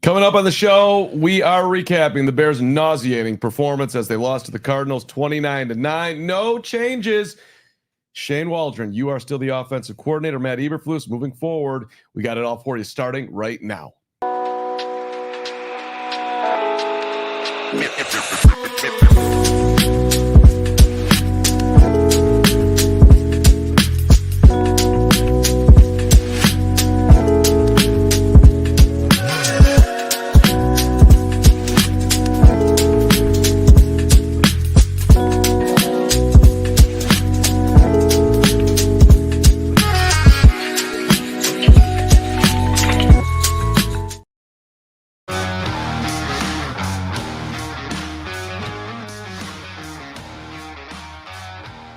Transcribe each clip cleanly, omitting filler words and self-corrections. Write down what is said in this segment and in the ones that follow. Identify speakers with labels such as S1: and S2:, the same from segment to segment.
S1: Coming up on the show, we are recapping the Bears' nauseating performance as they lost to the Cardinals 29-9. No changes. Shane Waldron, you are still the offensive coordinator. Matt Eberflus moving forward. We got it all for you starting right now.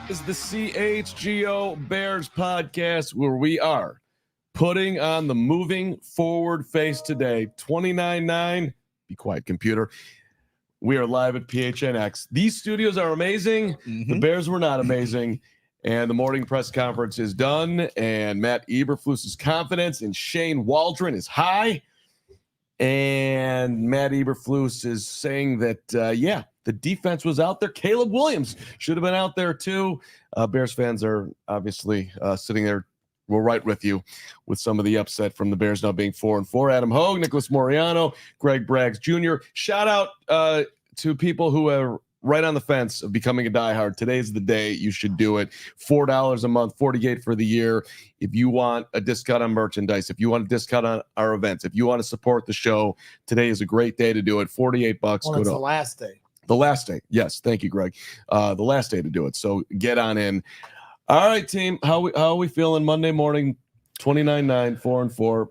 S1: Is the CHGO Bears Podcast, where we are putting on the moving forward face today. 29-9. Be quiet, computer. We are live at PHNX. These studios are amazing. The Bears were not amazing. And the morning press conference is done. And Matt Eberflus's confidence in Shane Waldron is high. And Matt Eberflus is saying that, the defense was out there. Caleb Williams should have been out there too. Bears fans are obviously sitting there. We're right with you with some of the upset from the Bears now being 4-4. Adam Hogue, Nicholas Moriano, Greg Braggs Jr. Shout out to people who are right on the fence of becoming a diehard. Today's the day you should do it. $4 a month, $48 for the year. If you want a discount on merchandise, if you want a discount on our events, if you want to support the show, today is a great day to do it. $48.
S2: Well, it's the last day.
S1: The last day. Yes. Thank you, Greg. The last day to do it. So get on in. All right, team. How are we feeling Monday morning? 29-9, 4-4.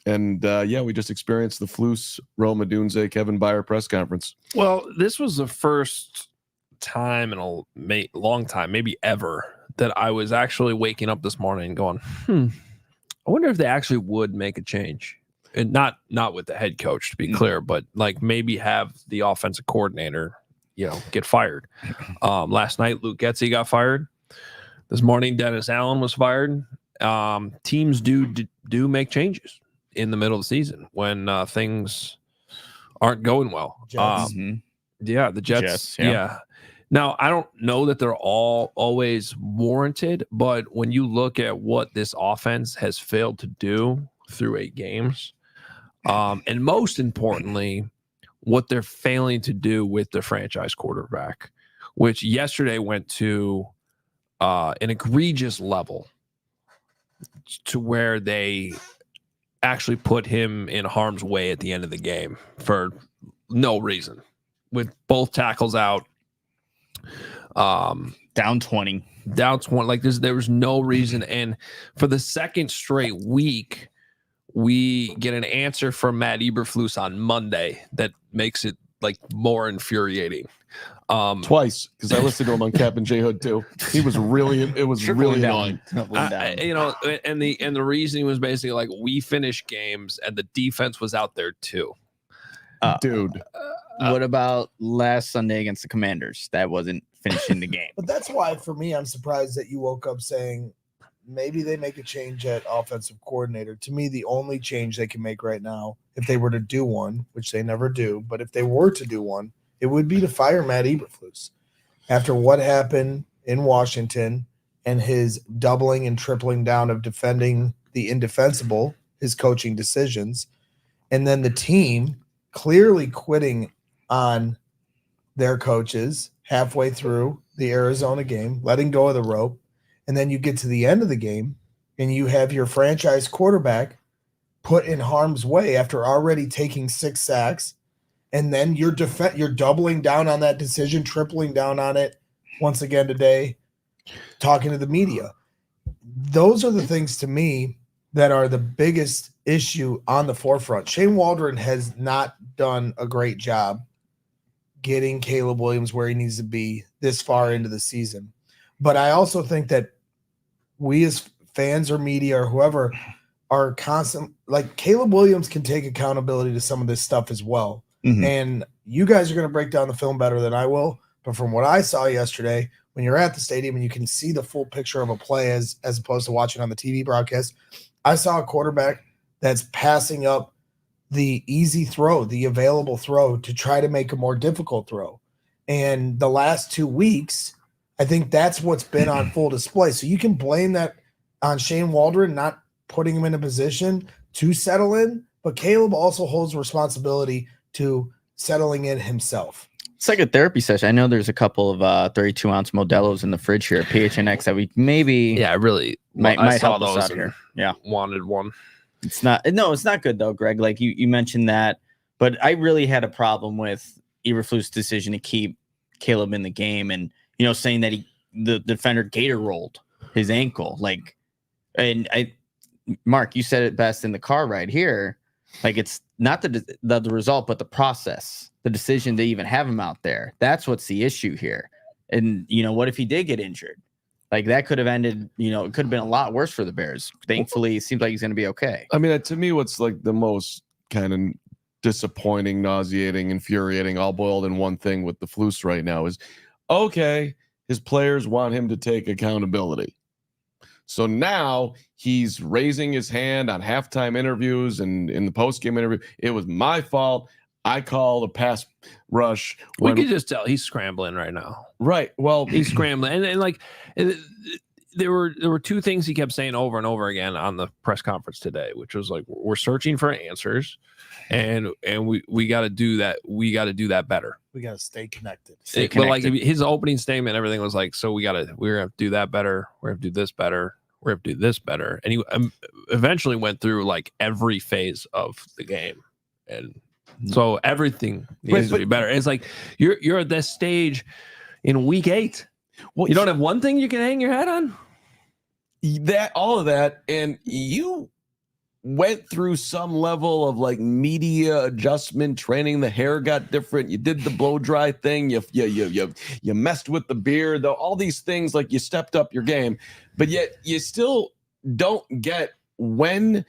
S1: And we just experienced the Flus, Roma Dunze, Kevin Byard press conference.
S3: Well, this was the first time in a long time, maybe ever, that I was actually waking up this morning and going, I wonder if they actually would make a change. And not with the head coach, to be clear, but like maybe have the offensive coordinator, get fired. Last night, Luke Getsy got fired. This morning, Dennis Allen was fired. Teams do make changes in the middle of the season when things aren't going well.
S2: Jets.
S3: Yeah, the Jets. Yeah. Now, I don't know that they're all always warranted, but when you look at what this offense has failed to do through 8 games, and most importantly, what they're failing to do with the franchise quarterback, which yesterday went to an egregious level to where they actually put him in harm's way at the end of the game for no reason, with both tackles out.
S4: Down 20.
S3: Like there was no reason. And for the second straight week, we get an answer from Matt Eberflus on Monday that makes it like more infuriating.
S1: Twice, because I listened to him on Cap and J Hood too. It was really annoying.
S3: And the reasoning was basically like, we finished games and the defense was out there too.
S1: Dude.
S4: What about last Sunday against the Commanders? That wasn't finishing the game.
S2: But that's why, for me, I'm surprised that you woke up saying maybe they make a change at offensive coordinator. To me, the only change they can make right now, if they were to do one, which they never do, but if they were to do one, it would be to fire Matt Eberflus. After what happened in Washington and his doubling and tripling down of defending the indefensible, his coaching decisions, and then the team clearly quitting on their coaches halfway through the Arizona game, letting go of the rope, and then you get to the end of the game and you have your franchise quarterback put in harm's way after already taking 6 sacks, and then you're doubling down on that decision, tripling down on it once again today, talking to the media. Those are the things to me that are the biggest issue on the forefront. Shane Waldron has not done a great job getting Caleb Williams where he needs to be this far into the season. But I also think that we as fans or media or whoever are constant, like Caleb Williams can take accountability to some of this stuff as well. And you guys are going to break down the film better than I will. But from what I saw yesterday, when you're at the stadium and you can see the full picture of a play as opposed to watching on the TV broadcast, I saw a quarterback that's passing up the easy throw, the available throw, to try to make a more difficult throw. And the last 2 weeks, I think that's what's been on full display. So you can blame that on Shane Waldron not putting him in a position to settle in, but Caleb also holds responsibility to settling in himself.
S4: It's like a therapy session. I know there's a couple of 32-ounce Modelo's in the fridge here at PHNX that we maybe might help us out here. Yeah,
S3: wanted one.
S4: It's not good though, Greg. Like you mentioned that, but I really had a problem with Eberflus' decision to keep Caleb in the game, and saying that the defender gator rolled his ankle. Mark, you said it best in the car ride here. Like, it's not the result, but the process, the decision to even have him out there. That's what's the issue here. And what if he did get injured? Like, that could have ended, it could have been a lot worse for the Bears. Thankfully, it seems like he's going to be okay.
S1: I mean, to me, what's like the most kind of disappointing, nauseating, infuriating, all boiled in one thing with the Flus right now is, okay, his players want him to take accountability. So now he's raising his hand on halftime interviews and in the postgame interview. It was my fault. I called a pass rush.
S3: We could just tell he's scrambling right now.
S1: Right. Well,
S3: he's scrambling. And there were two things he kept saying over and over again on the press conference today, which was like, we're searching for answers and we got to do that. We got to do that better.
S2: We got to stay connected.
S3: But like his opening statement, everything was like, so we're going to have to do that better. We're going to do this better. We're going to do this better. And he eventually went through like every phase of the game. And so everything needs to be better. It's like you're at this stage in week 8. Well, you don't have one thing you can hang your hat on?
S1: All of that, and you went through some level of like media adjustment training. The hair got different. You did the blow dry thing. You messed with the beard. Though all these things, like, you stepped up your game, but yet you still don't get when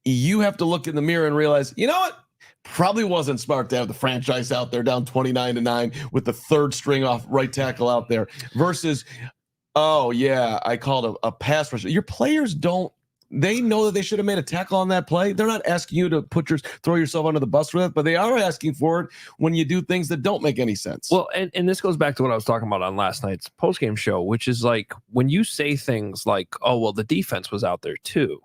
S1: you have to look in the mirror and realize, you know what? Probably wasn't smart to have the franchise out there down 29-9 with the third string off right tackle out there versus, oh yeah, I called a pass rush. Your players they know that they should have made a tackle on that play. They're not asking you to throw yourself under the bus for that, but they are asking for it when you do things that don't make any sense.
S3: Well, and this goes back to what I was talking about on last night's postgame show, which is like when you say things like, oh, well, the defense was out there too.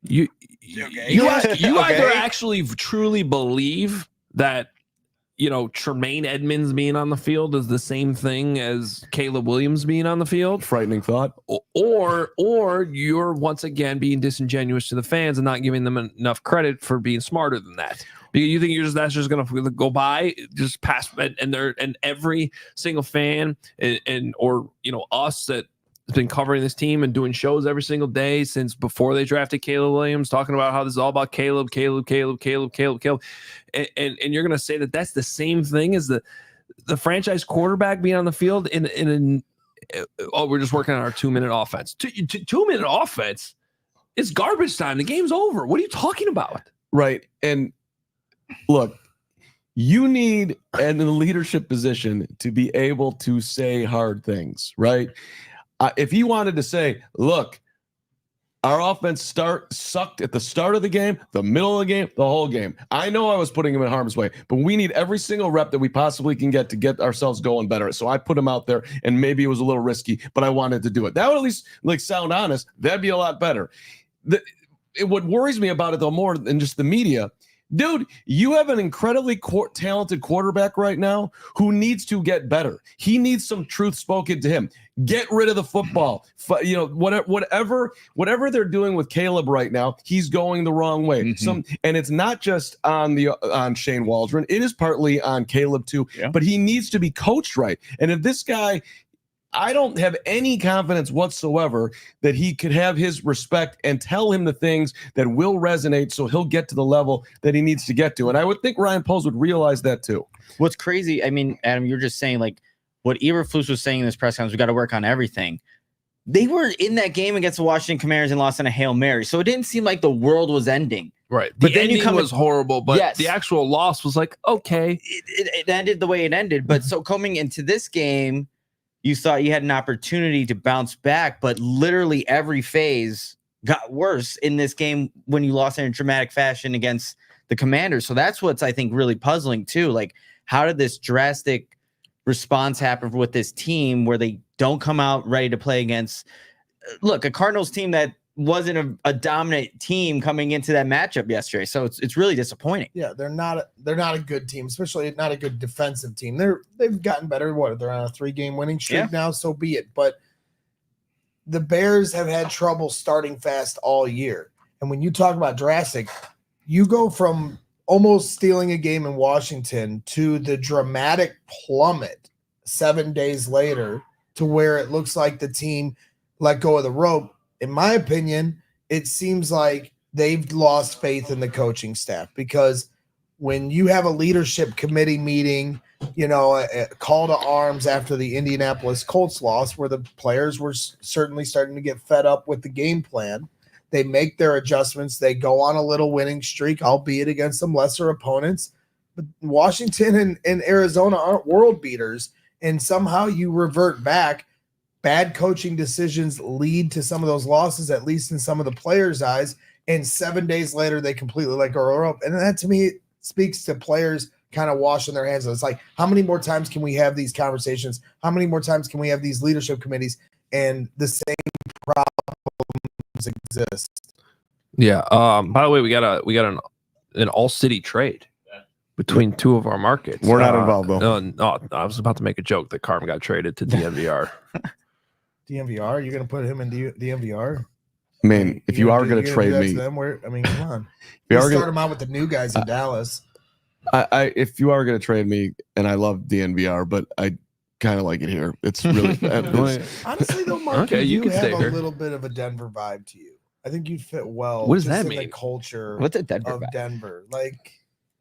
S3: You either actually truly believe that, Tremaine Edmonds being on the field is the same thing as Caleb Williams being on the field.
S1: Frightening thought.
S3: Or you're once again being disingenuous to the fans and not giving them enough credit for being smarter than that. Because you think that's just going to go by, just pass, and every single fan or us that has been covering this team and doing shows every single day since before they drafted Caleb Williams, talking about how this is all about Caleb. And you're going to say that that's the same thing as the franchise quarterback being on the field we're just working on our 2-minute offense. 2-minute offense is garbage time. The game's over. What are you talking about?
S1: Right. And look, you need in the leadership position to be able to say hard things, right? If he wanted to say, look, our offense sucked at the start of the game, the middle of the game, the whole game. I know I was putting him in harm's way, but we need every single rep that we possibly can get to get ourselves going better. So I put him out there, and maybe it was a little risky, but I wanted to do it. That would at least sound honest. That'd be a lot better. What worries me about it, though, more than just the media, dude, you have an incredibly talented quarterback right now who needs to get better. He needs some truth spoken to him. Get rid of the football. Whatever they're doing with Caleb right now, he's going the wrong way. Mm-hmm. And it's not just on Shane Waldron. It is partly on Caleb too. Yeah. But he needs to be coached right. And if this guy, I don't have any confidence whatsoever that he could have his respect and tell him the things that will resonate so he'll get to the level that he needs to get to. And I would think Ryan Poles would realize that too.
S4: What's crazy, I mean, Adam, you're just saying like what Eberflus was saying in this press conference, we got to work on everything. They were in that game against the Washington Commanders and lost on a Hail Mary. So it didn't seem like the world was ending.
S3: Right. But then you was horrible, but yes, the actual loss was like, okay.
S4: It ended the way it ended. But so coming into this game, you thought you had an opportunity to bounce back, but literally every phase got worse in this game when you lost in a dramatic fashion against the Commanders. So that's what's, I think, really puzzling too. Like, how did this drastic response happen with this team where they don't come out ready to play against, look, a Cardinals team that wasn't a dominant team coming into that matchup yesterday. So it's really disappointing.
S2: Yeah, they're not a good team, especially not a good defensive team. They've gotten better. They're on a 3-game winning streak now, so be it. But the Bears have had trouble starting fast all year. And when you talk about drastic, you go from almost stealing a game in Washington to the dramatic plummet 7 days later to where it looks like the team let go of the rope. In my opinion, it seems like they've lost faith in the coaching staff, because when you have a leadership committee meeting, a call to arms after the Indianapolis Colts loss, where the players were certainly starting to get fed up with the game plan, they make their adjustments. They go on a little winning streak, albeit against some lesser opponents. But Washington and Arizona aren't world beaters, and somehow you revert back. Bad coaching decisions lead to some of those losses, at least in some of the players' eyes. And 7 days later, they completely let go of the rope. And that, to me, speaks to players kind of washing their hands. It's like, how many more times can we have these conversations? How many more times can we have these leadership committees? And the same problems exist.
S3: Yeah. By the way, we got an ALLCITY trade between two of our markets.
S1: We're not involved, though.
S3: No, I was about to make a joke that Carm got traded to DNVR.
S2: DNVR? You're going to put him in DNVR?
S1: I mean, if you are going to trade me,
S2: come on.
S1: You
S2: start them out with the new guys in Dallas.
S1: If you are going to trade me, and I love DNVR, but I kind of like it here. It's really
S2: honestly though, Mark,
S3: okay, you can
S2: have
S3: stay
S2: a
S3: here.
S2: Little bit of a Denver vibe to you. I think you'd fit well.
S3: What does that mean?
S2: The culture.
S4: What's a Denver
S2: of
S4: vibe?
S2: Denver? Like,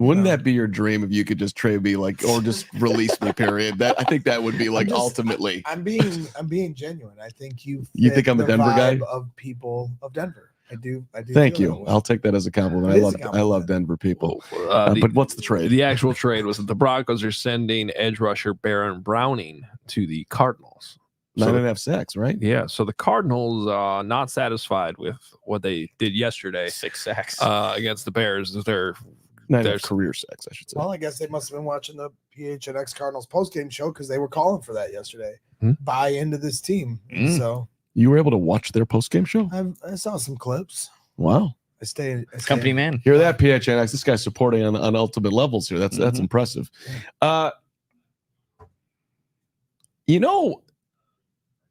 S1: wouldn't that be your dream if you could just trade me, or just release me? Period. I think that would be ultimately.
S2: I'm being genuine. I think you
S1: think I'm a Denver guy?
S2: Of people of Denver. I do.
S1: Thank you. I'll take that as a compliment. I love Denver people. But what's the trade?
S3: The actual trade was that the Broncos are sending edge rusher Baron Browning to the Cardinals.
S1: 9.5 sacks, right?
S3: Yeah. So the Cardinals not satisfied with what they did yesterday.
S4: 6 sacks
S3: against the Bears. Their
S1: career sacks, I should say.
S2: Well, I guess they must have been watching the PHNX Cardinals postgame show, because they were calling for that yesterday. Buy into this team. So
S1: you were able to watch their postgame show?
S2: I saw some clips.
S1: Wow.
S2: I stay
S4: company man.
S1: Hear that, PHNX? This guy's supporting on ultimate levels here. That's impressive.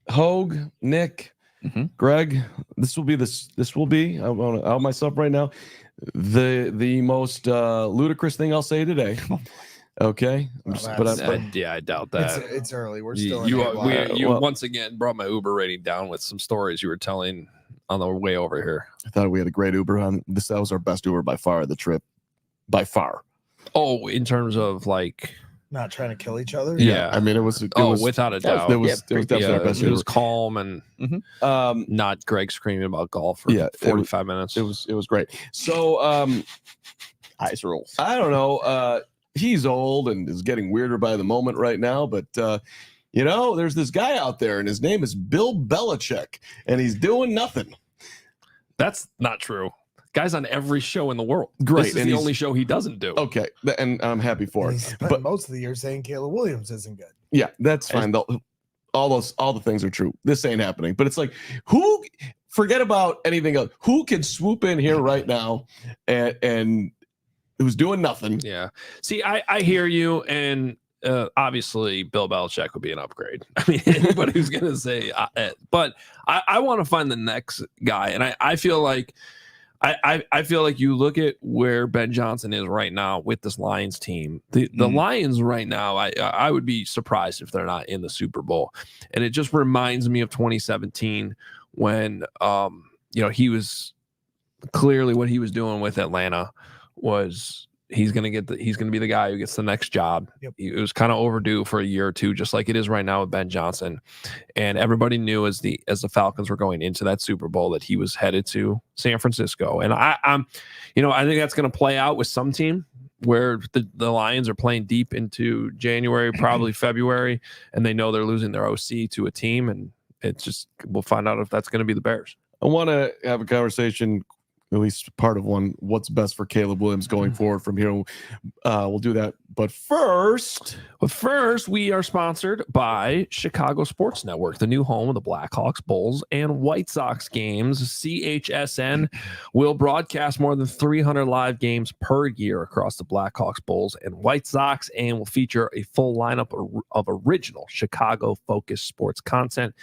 S1: Hogue, Nick, Greg, this will be I want to out myself right now, the most ludicrous thing I'll say today. Okay,
S3: I doubt that.
S2: It's early. We're still.
S3: You once again brought my Uber rating down with some stories you were telling on the way over here.
S1: I thought we had a great Uber on this. That was our best Uber by far. The trip, by far.
S3: Oh, in terms of like
S2: not trying to kill each other.
S3: Yeah,
S1: I mean it was
S3: without a doubt.
S1: It was definitely our best.
S3: It was calm and not Greg screaming about golf for 45 minutes.
S1: It was great. So
S4: eyes roll.
S1: I don't know. He's old and is getting weirder by the moment right now, but there's this guy out there and his name is Bill Belichick, and he's doing nothing.
S3: That's not true. Guy's on every show in the world.
S1: Great.
S3: This is the only show he doesn't do.
S1: Okay, and I'm happy for it.
S2: But most of the year saying Caleb Williams isn't good.
S1: Yeah, that's fine. All the things are true. This ain't happening. But it's like, forget about anything else. Who can swoop in here right now and who's doing nothing?
S3: Yeah. See, I hear you, and obviously Bill Belichick would be an upgrade. I mean, anybody who's going to say, but I want to find the next guy, and I feel like I feel like you look at where Ben Johnson is right now with this Lions team. The Lions right now, I would be surprised if they're not in the Super Bowl, and it just reminds me of 2017 when he was clearly what he was doing with Atlanta was he's going to be the guy who gets the next job.
S2: Yep.
S3: It was kind of overdue for a year or two, just like it is right now with Ben Johnson. And everybody knew as the Falcons were going into that Super Bowl that he was headed to San Francisco. And I think that's going to play out with some team where the Lions are playing deep into January, probably February, and they know they're losing their OC to a team, and it's just we'll find out if that's going to be the Bears.
S1: I want to have a conversation, at least part of one, what's best for Caleb Williams going forward from here. We'll do that. But first,
S3: we are sponsored by Chicago Sports Network, the new home of the Blackhawks, Bulls, and White Sox games. CHSN will broadcast more than 300 live games per year across the Blackhawks, Bulls, and White Sox, and will feature a full lineup of original Chicago-focused sports content.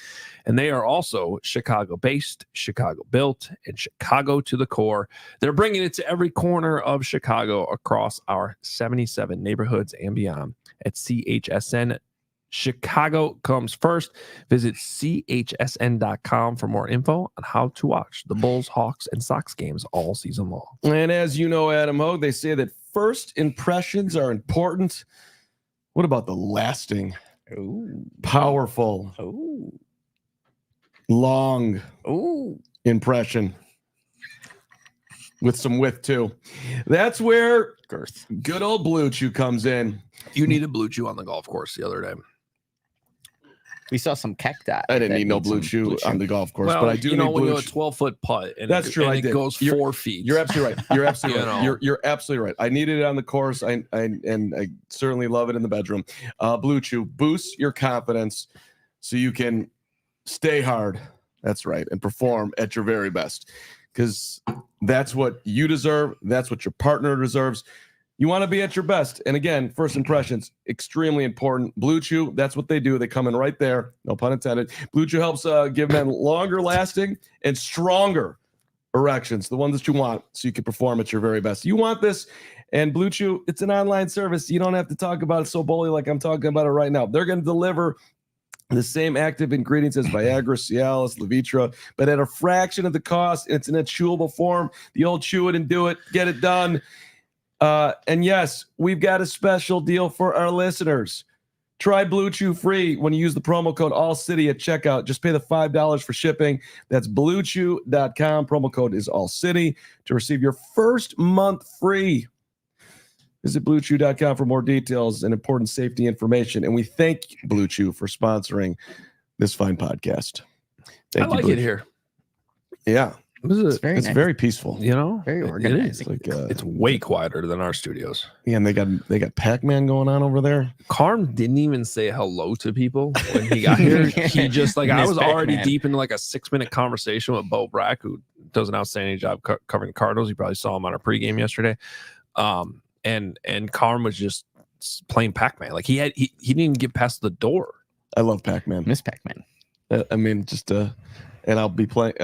S3: And they are also Chicago-based, Chicago-built, and Chicago to the core. They're bringing it to every corner of Chicago across our 77 neighborhoods and beyond. At CHSN, Chicago comes first. Visit chsn.com for more info on how to watch the Bulls, Hawks, and Sox games all season long.
S1: And as you know, Adam Hogue, they say that first impressions are important. What about the lasting, powerful, long impression? With some width too. That's where
S4: Girth.
S1: Good old Blue Chew comes in.
S3: You needed Blue Chew on the golf course the other day.
S4: We saw some cacti.
S1: I didn't need no Blue Chew on the golf course, but I do need
S3: when you
S1: Blue
S3: have a 12-foot putt and
S1: That's true.
S3: And
S1: I
S3: it
S1: did.
S3: goes 4 feet.
S1: You're absolutely right. You're absolutely right.
S3: know.
S1: You're absolutely right. I needed it on the course. I certainly love it in the bedroom. Blue Chew boosts your confidence so you can stay hard. That's right, and perform at your very best. Because that's what you deserve. That's what your partner deserves. You want to be at your best. And again, first impressions, extremely important. Blue Chew, that's what they do. They come in right there. No pun intended. Blue Chew helps give men longer lasting and stronger erections, the ones that you want, so you can perform at your very best. You want this. And Blue Chew, it's an online service. You don't have to talk about it so boldly like I'm talking about it right now. They're going to deliver the same active ingredients as Viagra, Cialis, Levitra, but at a fraction of the cost. It's in a chewable form. The old chew it and do it. Get it done. And yes, we've got a special deal for our listeners. Try Blue Chew free when you use the promo code ALLCITY at checkout. Just pay the $5 for shipping. That's BlueChew.com. Promo code is ALLCITY to receive your first month free. Visit BlueChew.com for more details and important safety information. And we thank Blue Chew for sponsoring this fine podcast.
S3: I like it here.
S1: Yeah.
S4: It's
S1: It's
S4: nice.
S1: very peaceful.
S3: You know,
S4: Very organized.
S3: It is. It's way quieter than our studios.
S1: Yeah, and they got Pac-Man going on over there.
S3: Carm didn't even say hello to people when he got here. He just I
S4: Miss
S3: was already
S4: Pac-Man.
S3: deep into like a 6-minute conversation with Bo Brack, who does an outstanding job covering the Cardinals. You probably saw him on our pregame yesterday. And Carm was just playing Pac-Man. Like he didn't even get past the door.
S1: I love Pac-Man.
S4: Miss Pac-Man.
S1: I mean, and I'll be playing.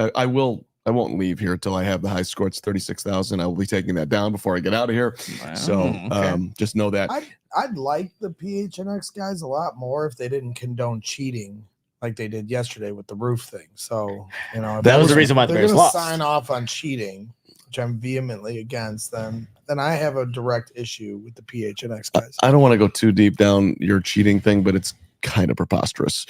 S1: I won't leave here until I have the high score. It's 36,000. I will be taking that down before I get out of here.
S4: Wow,
S1: So
S4: okay.
S1: just know that.
S2: I'd like the PHNX guys a lot more if they didn't condone cheating like they did yesterday with the roof thing. So, you know, if
S4: That was the reason why the
S2: they're
S4: Bears
S2: gonna
S4: lost.
S2: sign off on cheating, which I'm vehemently against, then I have a direct issue with the PHNX guys.
S1: I don't want to go too deep down your cheating thing, but it's kind of preposterous.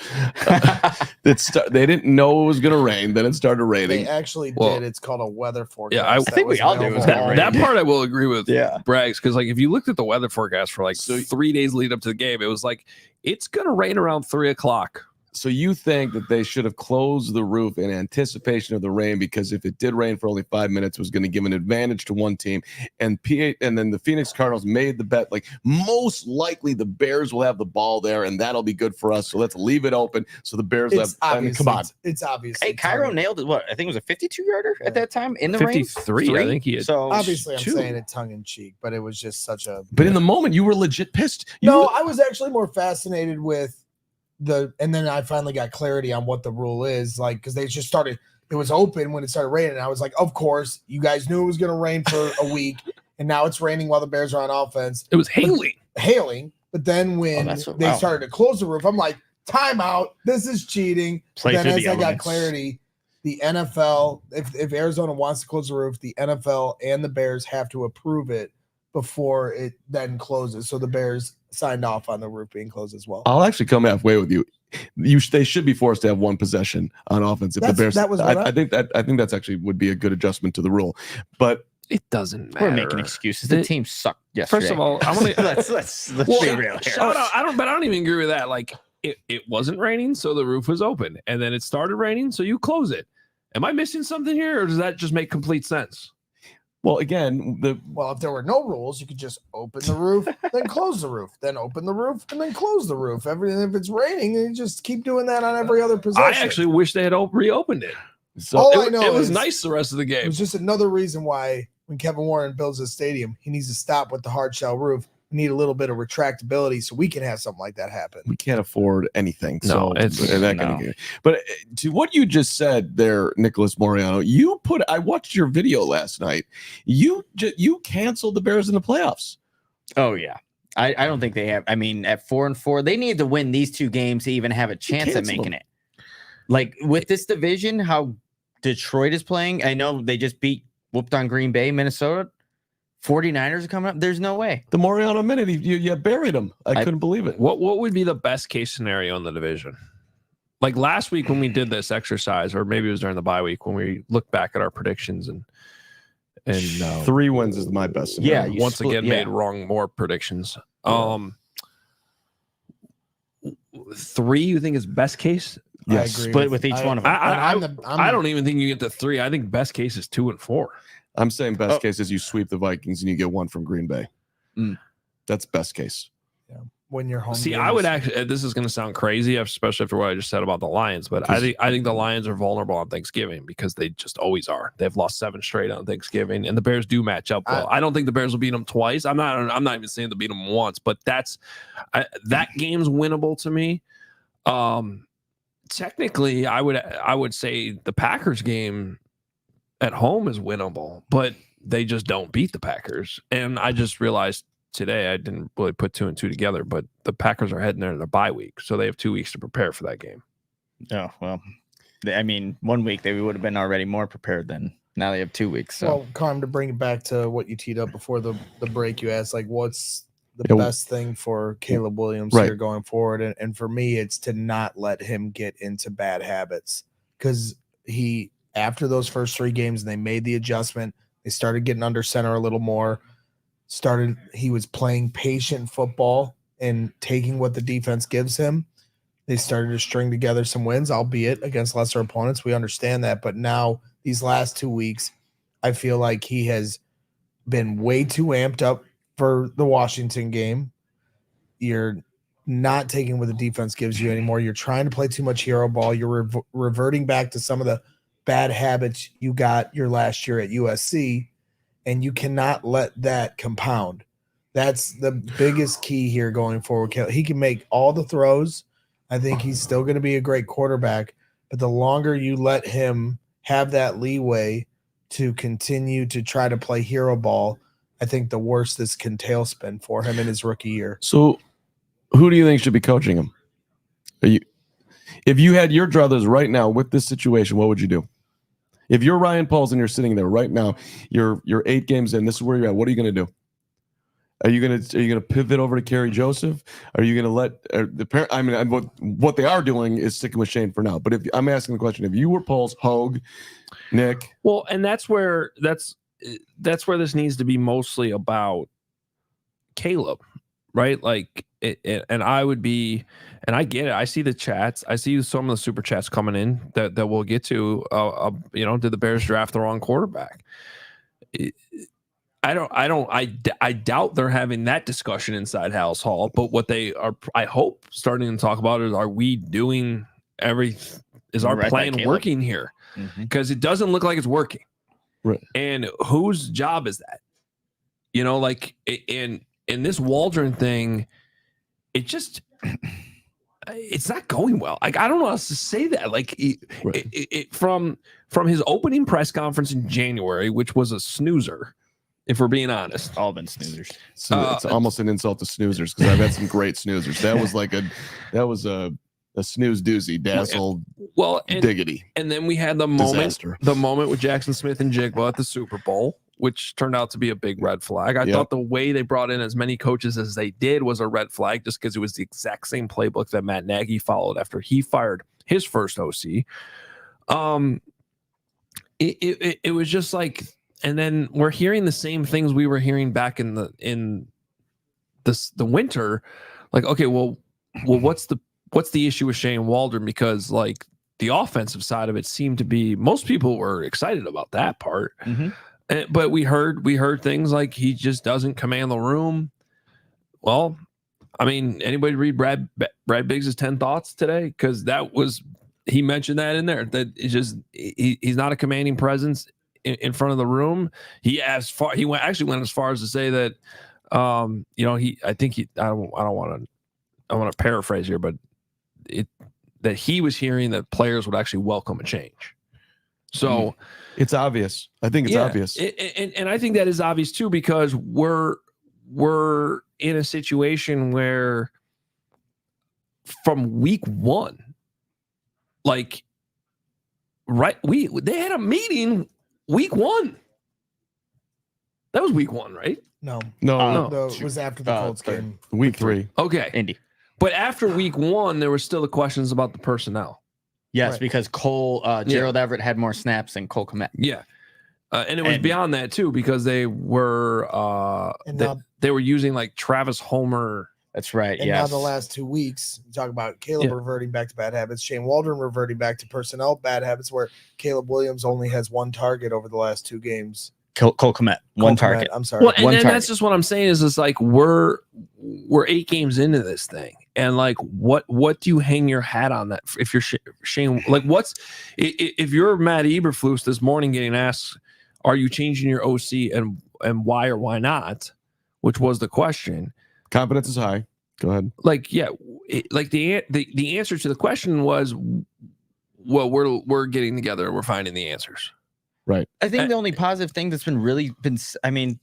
S1: They didn't know it was going to rain. Then it started
S2: They
S1: raining.
S2: actually
S3: Well,
S2: did. It's called a weather forecast.
S3: I
S2: That
S4: think we
S2: was
S4: all do. It was
S2: available
S4: gonna
S2: all
S3: That part I will agree with.
S4: Yeah.
S3: Braggs, because like if you looked at the weather forecast for like 3 days lead up to the game, it was like it's gonna rain around 3:00.
S1: So you think that they should have closed the roof in anticipation of the rain, because if it did rain for only 5 minutes, it was going to give an advantage to one team. And then the Phoenix Cardinals made the bet, like, most likely the Bears will have the ball there, and that'll be good for us. So let's leave it open so the Bears
S2: It's
S1: have. I mean, come on.
S2: It's obvious.
S4: Hey, Cairo nailed it. What I think it was a 52-yarder at that time in the
S3: 53,
S4: rain.
S3: I think he had.
S4: So
S2: Obviously, I'm
S3: two.
S2: saying it tongue in cheek, but it was just such a.
S1: But in the moment, you were legit pissed.
S2: No, I was actually more fascinated with and then I finally got clarity on what the rule is, like, because they just started. It was open when it started raining. And I was like, of course, you guys knew it was going to rain for a week, and now it's raining while the Bears are on offense.
S3: It was hailing.
S2: But then when they started to close the roof, I'm like, timeout. This is cheating.
S4: Play
S2: Then
S4: through
S2: as
S4: the
S2: I got
S4: elements.
S2: clarity, the NFL, if Arizona wants to close the roof, the NFL and the Bears have to approve it before it then closes. So the Bears signed off on the roof being closed as well.
S1: I'll actually come halfway with you. They should be forced to have one possession on offense. If the Bears, I think that's actually would be a good adjustment to the rule. But
S3: it doesn't matter.
S4: We're making excuses. The team sucked yesterday.
S3: First of all, I want to
S4: let's be real here.
S3: I don't even agree with that. Like it wasn't raining, so the roof was open, and then it started raining, so you close it. Am I missing something here, or does that just make complete sense?
S1: Well, again,
S2: if there were no rules, you could just open the roof, then close the roof, then open the roof, and then close the roof. If it's raining, you just keep doing that on every other possession.
S3: I actually wish they had reopened it. So
S2: All I know
S3: it was
S2: is
S3: nice the rest of the game.
S2: It was just another reason why when Kevin Warren builds a stadium, he needs to stop with the hard shell roof. We need a little bit of retractability so we can have something like that happen.
S1: we can't afford anything.
S3: No,
S1: So
S3: it's
S1: that kind of game. But to what you just said there, Nicholas Moriano, I watched your video last night. You canceled the Bears in the playoffs.
S4: Oh yeah. I don't think they have. I mean, at 4-4, they need to win these 2 games to even have a chance at making it. Like with this division, how Detroit is playing. I know they just whooped on Green Bay, Minnesota. 49ers are coming up. There's no way.
S1: The Moriano minute, you buried him. I couldn't believe it.
S3: What would be the best case scenario in the division? Like last week when we did this exercise, or maybe it was during the bye week when we looked back at our predictions and
S1: 3 wins is my best scenario.
S3: Yeah, once again made more predictions. 3 you think is best case?
S1: Yes,
S4: split with each one of them.
S3: I don't even think you get to 3. I think best case is 2 and 4.
S1: I'm saying best case is you sweep the Vikings and you get 1 from Green Bay. That's best case.
S2: Yeah. When you're home.
S3: See, I would actually. This is going to sound crazy, especially after what I just said about the Lions. But I think the Lions are vulnerable on Thanksgiving because they just always are. They've lost 7 straight on Thanksgiving, and the Bears do match up well. I don't think the Bears will beat them twice. I'm not even saying they'll beat them once, but that game's winnable to me. Technically, I would say the Packers game at home is winnable, but they just don't beat the Packers. And I just realized today I didn't really put 2 and 2 together, but the Packers are heading there in their bye week, so they have 2 weeks to prepare for that game.
S4: Oh, well, I mean, 1 week they would have been already more prepared than now they have 2 weeks. So.
S2: Well, Carm, to bring it back to what you teed up before the break, you asked, like, what's the best thing for Caleb Williams here going forward? And for me, it's to not let him get into bad habits, because after those first 3 games, they made the adjustment. They started getting under center a little more. He was playing patient football and taking what the defense gives him. They started to string together some wins, albeit against lesser opponents. We understand that. But now these last 2 weeks, I feel like he has been way too amped up for the Washington game. You're not taking what the defense gives you anymore. You're trying to play too much hero ball. You're reverting back to some of the bad habits you got your last year at USC, and you cannot let that compound. That's the biggest key here going forward. He can make all the throws. I think he's still going to be a great quarterback, but the longer you let him have that leeway to continue to try to play hero ball, I think the worse this can tailspin for him in his rookie year.
S1: So who do you think should be coaching him? If you had your druthers right now with this situation, what would you do? If you're Ryan Pauls and you're sitting there right now, you're 8 games in, this is where you're at. What are you going to do? Are you going to pivot over to Kerry Joseph? Are you going to let the parent? I mean, what they are doing is sticking with Shane for now. But if I'm asking the question, if you were Pauls, Hogue, Nick,
S3: well, and that's where this needs to be mostly about Caleb, right? Like, and I would be, and I get it. I see the chats. I see some of the super chats coming in that we'll get to. Did the Bears draft the wrong quarterback? I doubt they're having that discussion inside House Hall. But what they are, I hope, starting to talk about is: are we doing is our plan working here? Because it doesn't look like it's working.
S1: Right.
S3: And whose job is that? Like in this Waldron thing, it's not going well. Like, I don't know how else to say that. Like, from his opening press conference in January, which was a snoozer, if we're being honest.
S4: All been snoozers.
S1: So it's almost an insult to snoozers, because I've had some great snoozers. That was a snooze doozy, dazzle, diggity.
S3: And then we had the moment with Jackson Smith and Jigba at the Super Bowl, which turned out to be a big red flag. I thought the way they brought in as many coaches as they did was a red flag, just because it was the exact same playbook that Matt Nagy followed after he fired his first OC. It was just like, and then we're hearing the same things we were hearing back in the winter. Like, okay, well, what's the issue with Shane Waldron? Because, like, the offensive side of it seemed to be, most people were excited about that part. But we heard things like he just doesn't command the room. Well, I mean, anybody read Brad Biggs' 10 thoughts today? Because he mentioned that in there, that it's just he's not a commanding presence in front of the room. He went as far as to say that I want to paraphrase here, but that he was hearing that players would actually welcome a change. So
S1: it's obvious. I think it's obvious.
S3: And I think that is obvious too, because we're in a situation where from week one, they had a meeting week one. That was week one, right?
S2: No,
S3: No.
S2: it was after the Colts game.
S1: Week 3.
S3: Okay.
S4: Indy.
S3: But after week one, there were still the questions about the personnel.
S4: Yes,
S2: Right.
S4: because Gerald Everett had more snaps than Cole Kmet.
S3: Yeah. And it was beyond that too, because they were they were using like Travis Homer.
S4: That's right.
S2: And now the last 2 weeks, you talk about Caleb reverting back to bad habits, Shane Waldron reverting back to personnel bad habits, where Caleb Williams only has 1 target over the last 2 games.
S4: Cole Kmet, one target.
S2: I'm sorry.
S3: Well, and that's just what I'm saying is like we're 8 games into this thing, and like what do you hang your hat on that? If you're Shane, like if you're Matt Eberflus this morning getting asked, are you changing your OC and why or why not? Which was the question.
S1: Confidence is high. Go ahead.
S3: Like the answer to the question was, well, we're getting together and we're finding the answers.
S1: Right.
S4: I think the only positive thing that's been, I mean,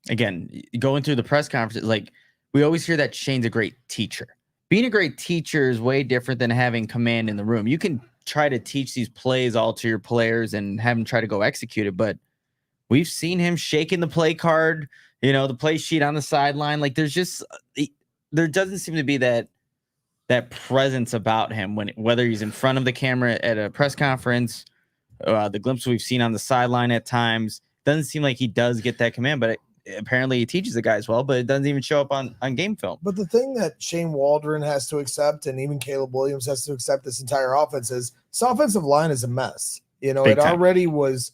S4: again, going through the press conferences, like we always hear that Shane's a great teacher. Being a great teacher is way different than having command in the room. You can try to teach these plays all to your players and have them try to go execute it, but we've seen him shaking the play card, the play sheet on the sideline. Like there doesn't seem to be that presence about him whether he's in front of the camera at a press conference. The glimpse we've seen on the sideline at times doesn't seem like he does get that command, but apparently he teaches the guys well, but it doesn't even show up on game film.
S2: But the thing that Shane Waldron has to accept, and even Caleb Williams has to accept, this entire offense is this offensive line is a mess. It already was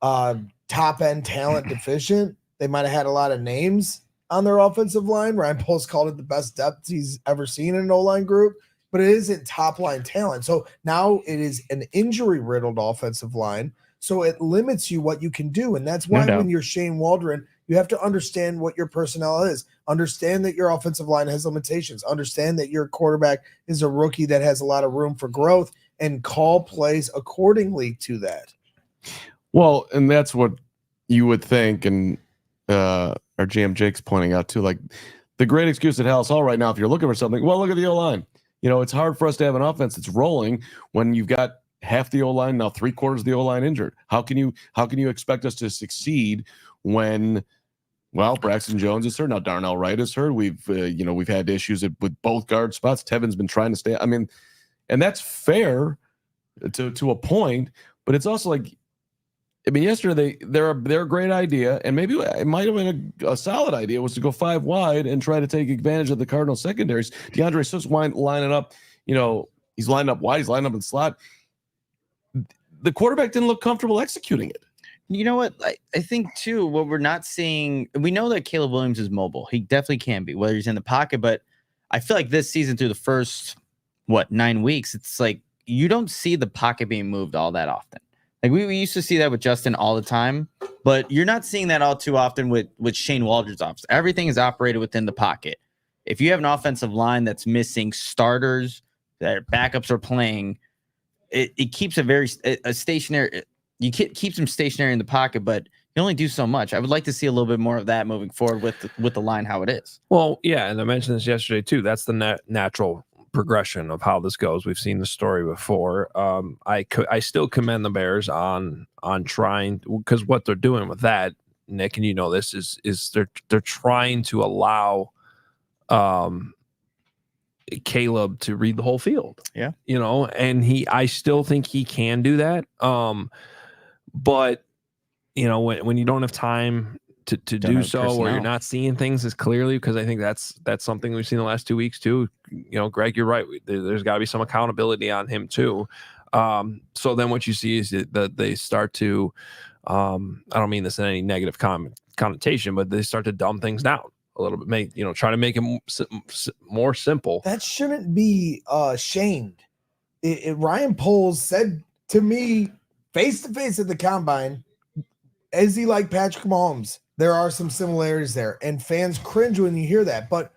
S2: top end talent deficient. They might have had a lot of names on their offensive line. Ryan Poles called it the best depth he's ever seen in an O-line group, but it isn't top line talent. So now it is an injury riddled offensive line. So it limits you what you can do. And that's why when you're Shane Waldron, you have to understand what your personnel is. Understand that your offensive line has limitations. Understand that your quarterback is a rookie that has a lot of room for growth, and call plays accordingly to that.
S1: Well, and that's what you would think. And our GM Jake's pointing out too, like the great excuse at Hallis Hall right now, if you're looking for something, well, look at the O-line. It's hard for us to have an offense that's rolling when you've got half the O-line, now 3/4 of the O-line injured. How can you expect us to succeed when, well, Braxton Jones is hurt, now Darnell Wright is hurt. We've had issues with both guard spots. Tevin's been trying to stay. I mean, and that's fair to a point, but it's also like, I mean, yesterday they're a great idea, and maybe it might have been a solid idea, was to go 5 wide and try to take advantage of the Cardinals secondaries. DeAndre Swift's lining up, he's lined up wide, he's lined up in the slot. The quarterback didn't look comfortable executing it.
S4: You know what? I think too, what we're not seeing, we know that Caleb Williams is mobile. He definitely can be, whether he's in the pocket, but I feel like this season through the first 9 weeks, it's like you don't see the pocket being moved all that often. Like we used to see that with Justin all the time, but you're not seeing that all too often with Shane Waldron's offense. Everything is operated within the pocket. If you have an offensive line that's missing starters, that backups are playing, it keeps a stationary. You keeps them stationary in the pocket, but you only do so much. I would like to see a little bit more of that moving forward with the line how it is.
S3: Well, yeah, and I mentioned this yesterday too. That's the natural progression of how this goes. We've seen the story before. I still commend the Bears on trying, because what they're doing with that, Nick, and this is they're trying to allow Caleb to read the whole field.
S4: Yeah.
S3: And I still think he can do that. But when you don't have time to do so, personnel, or you're not seeing things as clearly, because I think that's something we've seen the last 2 weeks too. Greg, you're right. There's got to be some accountability on him too. So then what you see is that they start to, I don't mean this in any negative connotation, but they start to dumb things down a little bit, try to make it more simple.
S2: That shouldn't be shamed. Ryan Poles said to me face to face at the combine, is he like Patrick Mahomes? There are some similarities there, and fans cringe when you hear that. But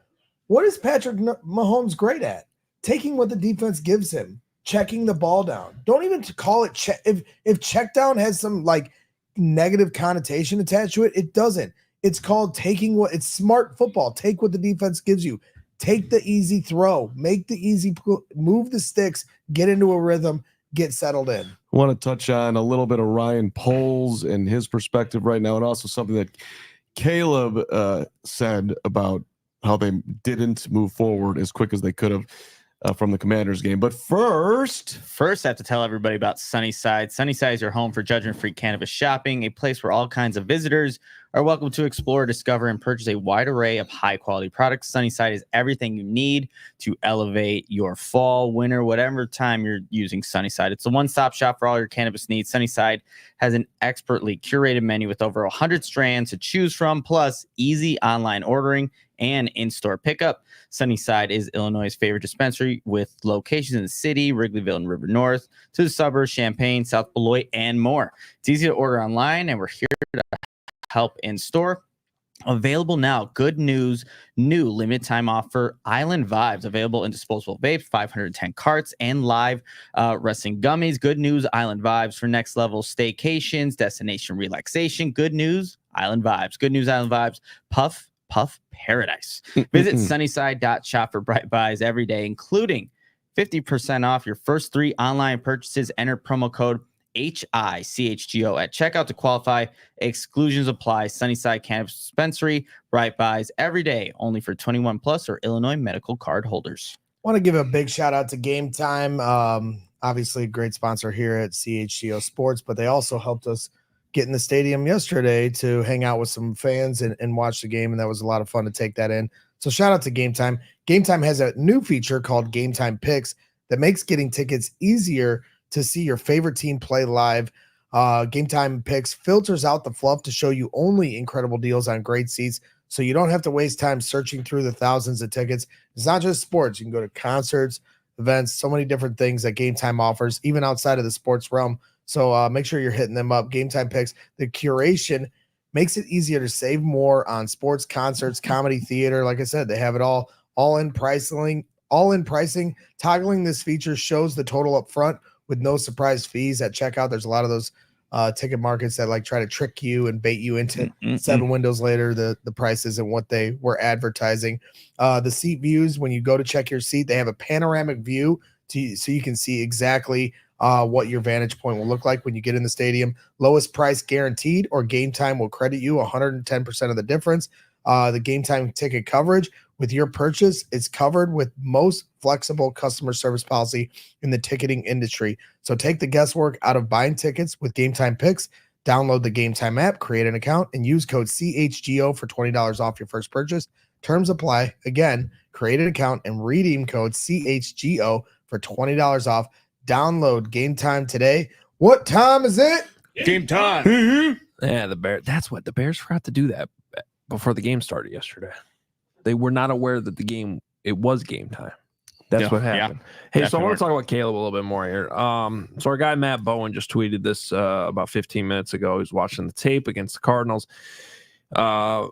S2: what is Patrick Mahomes great at? Taking what the defense gives him, checking the ball down. Don't even call it check. If check down has some like negative connotation attached to it, it doesn't. It's called it's smart football. Take what the defense gives you. Take the easy throw, make the easy move the sticks, get into a rhythm, get settled in.
S1: I want to touch on a little bit of Ryan Poles and his perspective right now, and also something that Caleb said about how they didn't move forward as quick as they could have from the Commanders game. But first,
S4: I have to tell everybody about Sunnyside. Sunnyside is your home for judgment-free cannabis shopping, a place where all kinds of visitors are welcome to explore, discover, and purchase a wide array of high-quality products. Sunnyside is everything you need to elevate your fall, winter, whatever time you're using Sunnyside. It's a one-stop shop for all your cannabis needs. Sunnyside has an expertly curated menu with over 100 strands to choose from, plus easy online ordering and in-store pickup. Sunnyside is Illinois' favorite dispensary with locations in the city, Wrigleyville and River North, to the suburbs, Champaign, South Beloit, and more. It's easy to order online, and we're here to help in store. Available now. Good news. New limited time offer. Island Vibes. Available in disposable vapes, 510 carts, and live resting gummies. Good news. Island Vibes for next level staycations, destination relaxation. Good news. Island Vibes. Good news. Island Vibes. Puff paradise. Visit sunnyside.shop for bright buys every day, including 50% off your first 3 online purchases. Enter promo code HICHGO at checkout to qualify. Exclusions apply. Sunnyside Cannabis Dispensary. Bright buys every day, only for 21 plus or Illinois medical card holders.
S2: I want to give a big shout out to Game Time. Obviously, a great sponsor here at CHGO Sports, but they also helped us get in the stadium yesterday to hang out with some fans and watch the game, and that was a lot of fun to take that in. So shout out to Game Time. Game Time has a new feature called Game Time Picks that makes getting tickets easier to see your favorite team play live. Game Time Picks filters out the fluff to show you only incredible deals on great seats, so you don't have to waste time searching through the thousands of tickets. It's not just sports. You can go to concerts, events, so many different things that Game Time offers, even outside of the sports realm. So make sure you're hitting them up. Game Time Picks, the curation makes it easier to save more on sports, concerts, comedy, theater. Like I said, they have it all in pricing. Toggling this feature shows the total up front with no surprise fees at checkout. There's a lot of those ticket markets that like try to trick you and bait you into 7 windows later. The price isn't what they were advertising. The seat views, when you go to check your seat, they have a panoramic view so you can see exactly what your vantage point will look like when you get in the stadium. Lowest price guaranteed, or Game Time will credit you 110% of the difference. The Game Time ticket coverage with your purchase is covered with most flexible customer service policy in the ticketing industry. So take the guesswork out of buying tickets with Game Time Picks. Download the Game Time app, create an account, and use code CHGO for $20 off your first purchase. Terms apply. Again, create an account and redeem code CHGO for $20 off. Download Game Time today. What time is it?
S1: Game time.
S3: Yeah, that's what the Bears forgot to do that before the game started yesterday. They were not aware that it was game time. That's what happened. Hey, so I want to talk about Caleb a little bit more here. So our guy Matt Bowen just tweeted this about 15 minutes ago. He was watching the tape against the Cardinals.
S1: I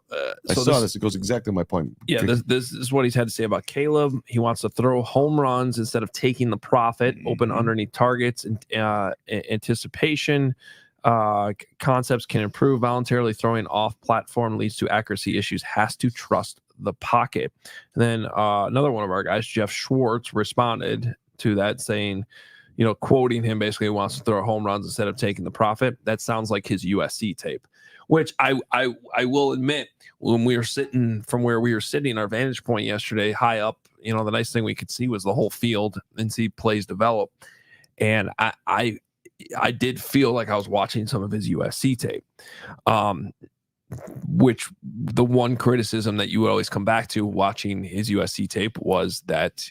S1: saw this. It goes exactly my point.
S3: Yeah, this is what he's had to say about Caleb. He wants to throw home runs instead of taking the profit, open underneath targets, and anticipation. Concepts can improve. Voluntarily throwing off platform leads to accuracy issues. Has to trust the pocket. And then another one of our guys, Jeff Schwartz, responded to that saying, quoting him, basically wants to throw home runs instead of taking the profit. That sounds like his USC tape, which I will admit, when we were sitting from where we were sitting, our vantage point yesterday, high up, the nice thing we could see was the whole field and see plays develop. And I did feel like I was watching some of his USC tape. which the one criticism that you would always come back to watching his USC tape was that,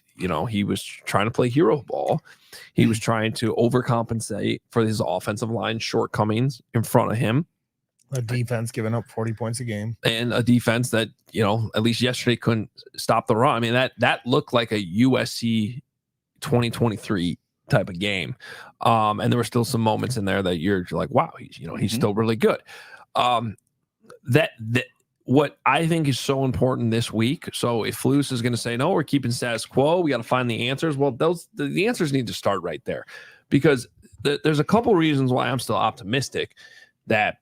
S3: he was trying to play hero ball. He was trying to overcompensate for his offensive line shortcomings in front of him.
S2: A defense giving up 40 points a game. And
S3: a defense that, at least yesterday couldn't stop the run. I mean, that looked like a USC 2023 type of game. And there were still some moments in there that you're like, wow, he's still really good. That what I think is so important this week. So if Flus is going to say, no, we're keeping status quo, we got to find the answers. Well, the answers need to start right there, because there's a couple reasons why I'm still optimistic that,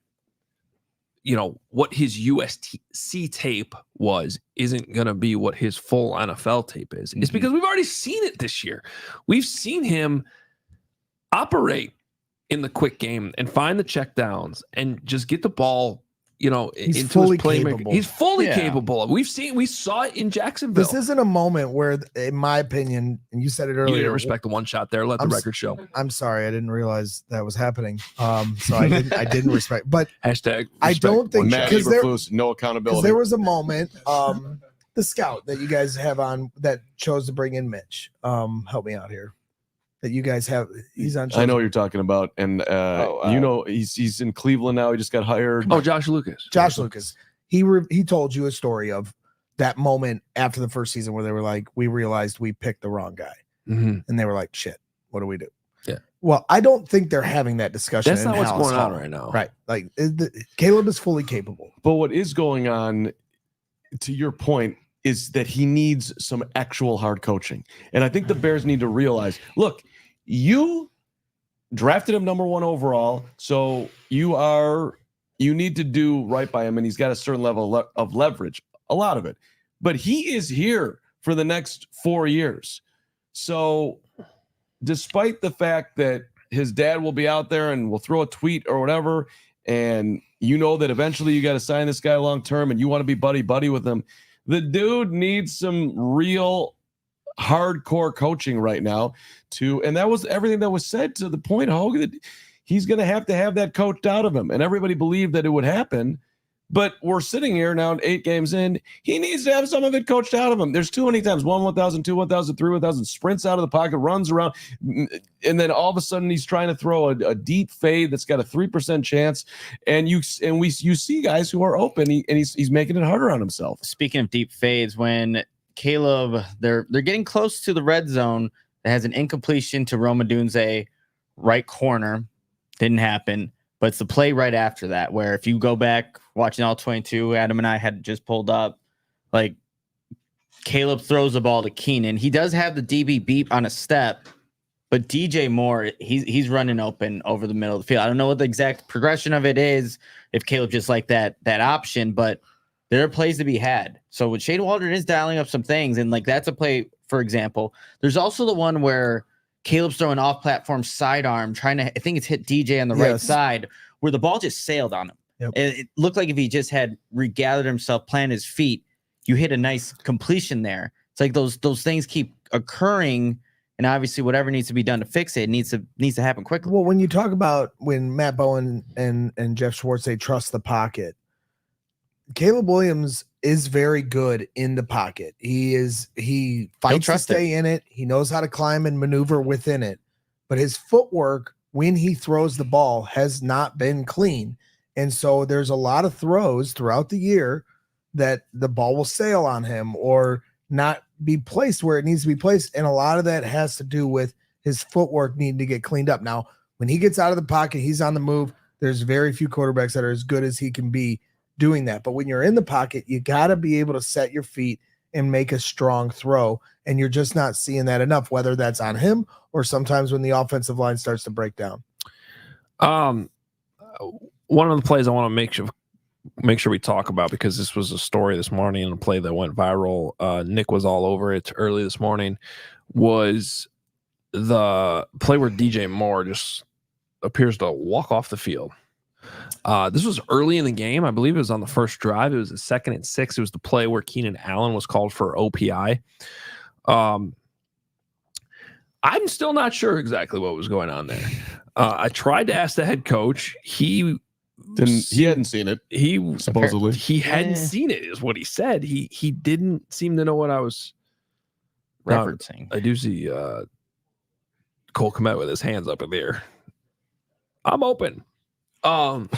S3: what his USC tape isn't going to be what his full NFL tape is. It's because we've already seen it this year. We've seen him operate in the quick game and find the checkdowns and just get the ball,
S2: he's
S3: into
S2: fully
S3: his playmaker.
S2: capable.
S3: He's fully capable. We saw it in Jacksonville.
S2: This isn't a moment where, in my opinion, and you said it earlier,
S3: you didn't respect the one shot there. Let the record show.
S2: I'm sorry, I didn't realize that was happening. So I didn't respect. But
S3: hashtag.
S2: I don't think
S1: because Eberflus, no accountability.
S2: There was a moment, the scout that you guys have on that chose to bring in Mitch. Help me out here. That you guys have, he's on.
S1: I know what you're talking about, and he's in Cleveland now. He just got hired.
S3: Oh, Josh Lucas.
S2: Josh Lucas. He told you a story of that moment after the first season where they were like, we realized we picked the wrong guy, and they were like, shit, what do we do?
S3: Yeah.
S2: Well, I don't think they're having that discussion.
S3: That's not what's going on right now.
S2: Right. Like Caleb is fully capable.
S1: But what is going on, to your point, is that he needs some actual hard coaching. And I think the Bears need to realize, look, you drafted him number 1 overall, so you need to do right by him, and he's got a certain level of leverage, a lot of it. But he is here for the next 4 years. So despite the fact that his dad will be out there and will throw a tweet or whatever, and that eventually you got to sign this guy long term and you want to be buddy with him, the dude needs some real hardcore coaching right now and that was everything that was said to the point, Hogue, that he's going to have that coached out of him. And everybody believed that it would happen. But we're sitting here now 8 games in. He needs to have some of it coached out of him. There's too many times, 1,000, 2, 1,000, 3, 1,000, sprints out of the pocket, runs around, and then all of a sudden he's trying to throw a deep fade that's got a 3% chance. And you see guys who are open, and he's making it harder on himself.
S4: Speaking of deep fades, when Caleb, they're getting close to the red zone, that has an incompletion to Roma Dunze, right corner, didn't happen. But it's the play right after that, where if you go back watching all 22, Adam and I had just pulled up, like Caleb throws the ball to Keenan. He does have the DB beep on a step, but DJ Moore, he's running open over the middle of the field. I don't know what the exact progression of it is, if Caleb just like that option, but there are plays to be had. So with Shane Waldron is dialing up some things, and like that's a play, for example. There's also the one where Caleb's throwing off-platform sidearm, trying to, I think it's hit DJ on the right side, where the ball just sailed on him.
S2: Yep.
S4: It looked like if he just had regathered himself, planted his feet, you hit a nice completion there. It's like those things keep occurring, and obviously whatever needs to be done to fix it needs to happen quickly.
S2: Well, when you talk about when Matt Bowen and Jeff Schwartz, they trust the pocket, Caleb Williams is very good in the pocket. He fights to stay in it. He knows how to climb and maneuver within it, but his footwork when he throws the ball has not been clean. And so there's a lot of throws throughout the year that the ball will sail on him or not be placed where it needs to be placed. And a lot of that has to do with his footwork needing to get cleaned up. Now, when he gets out of the pocket, he's on the move. There's very few quarterbacks that are as good as he can be doing that. But when you're in the pocket, you got to be able to set your feet and make a strong throw. And you're just not seeing that enough, whether that's on him or sometimes when the offensive line starts to break down.
S3: One of the plays I want to make sure we talk about, because this was a story this morning and a play that went viral. Nick was all over it early this morning, was the play where DJ Moore just appears to walk off the field. This was early in the game. I believe it was on the first drive. It was the 2nd and 6. It was the play where Keenan Allen was called for OPI. I'm still not sure exactly what was going on there. I tried to ask the head coach. He
S1: He hadn't seen it.
S3: He
S1: supposedly
S3: he hadn't seen it, is what he said. He didn't seem to know what I was
S4: referencing.
S3: I do see Cole Kmet with his hands up in the air. I'm open.
S2: Help.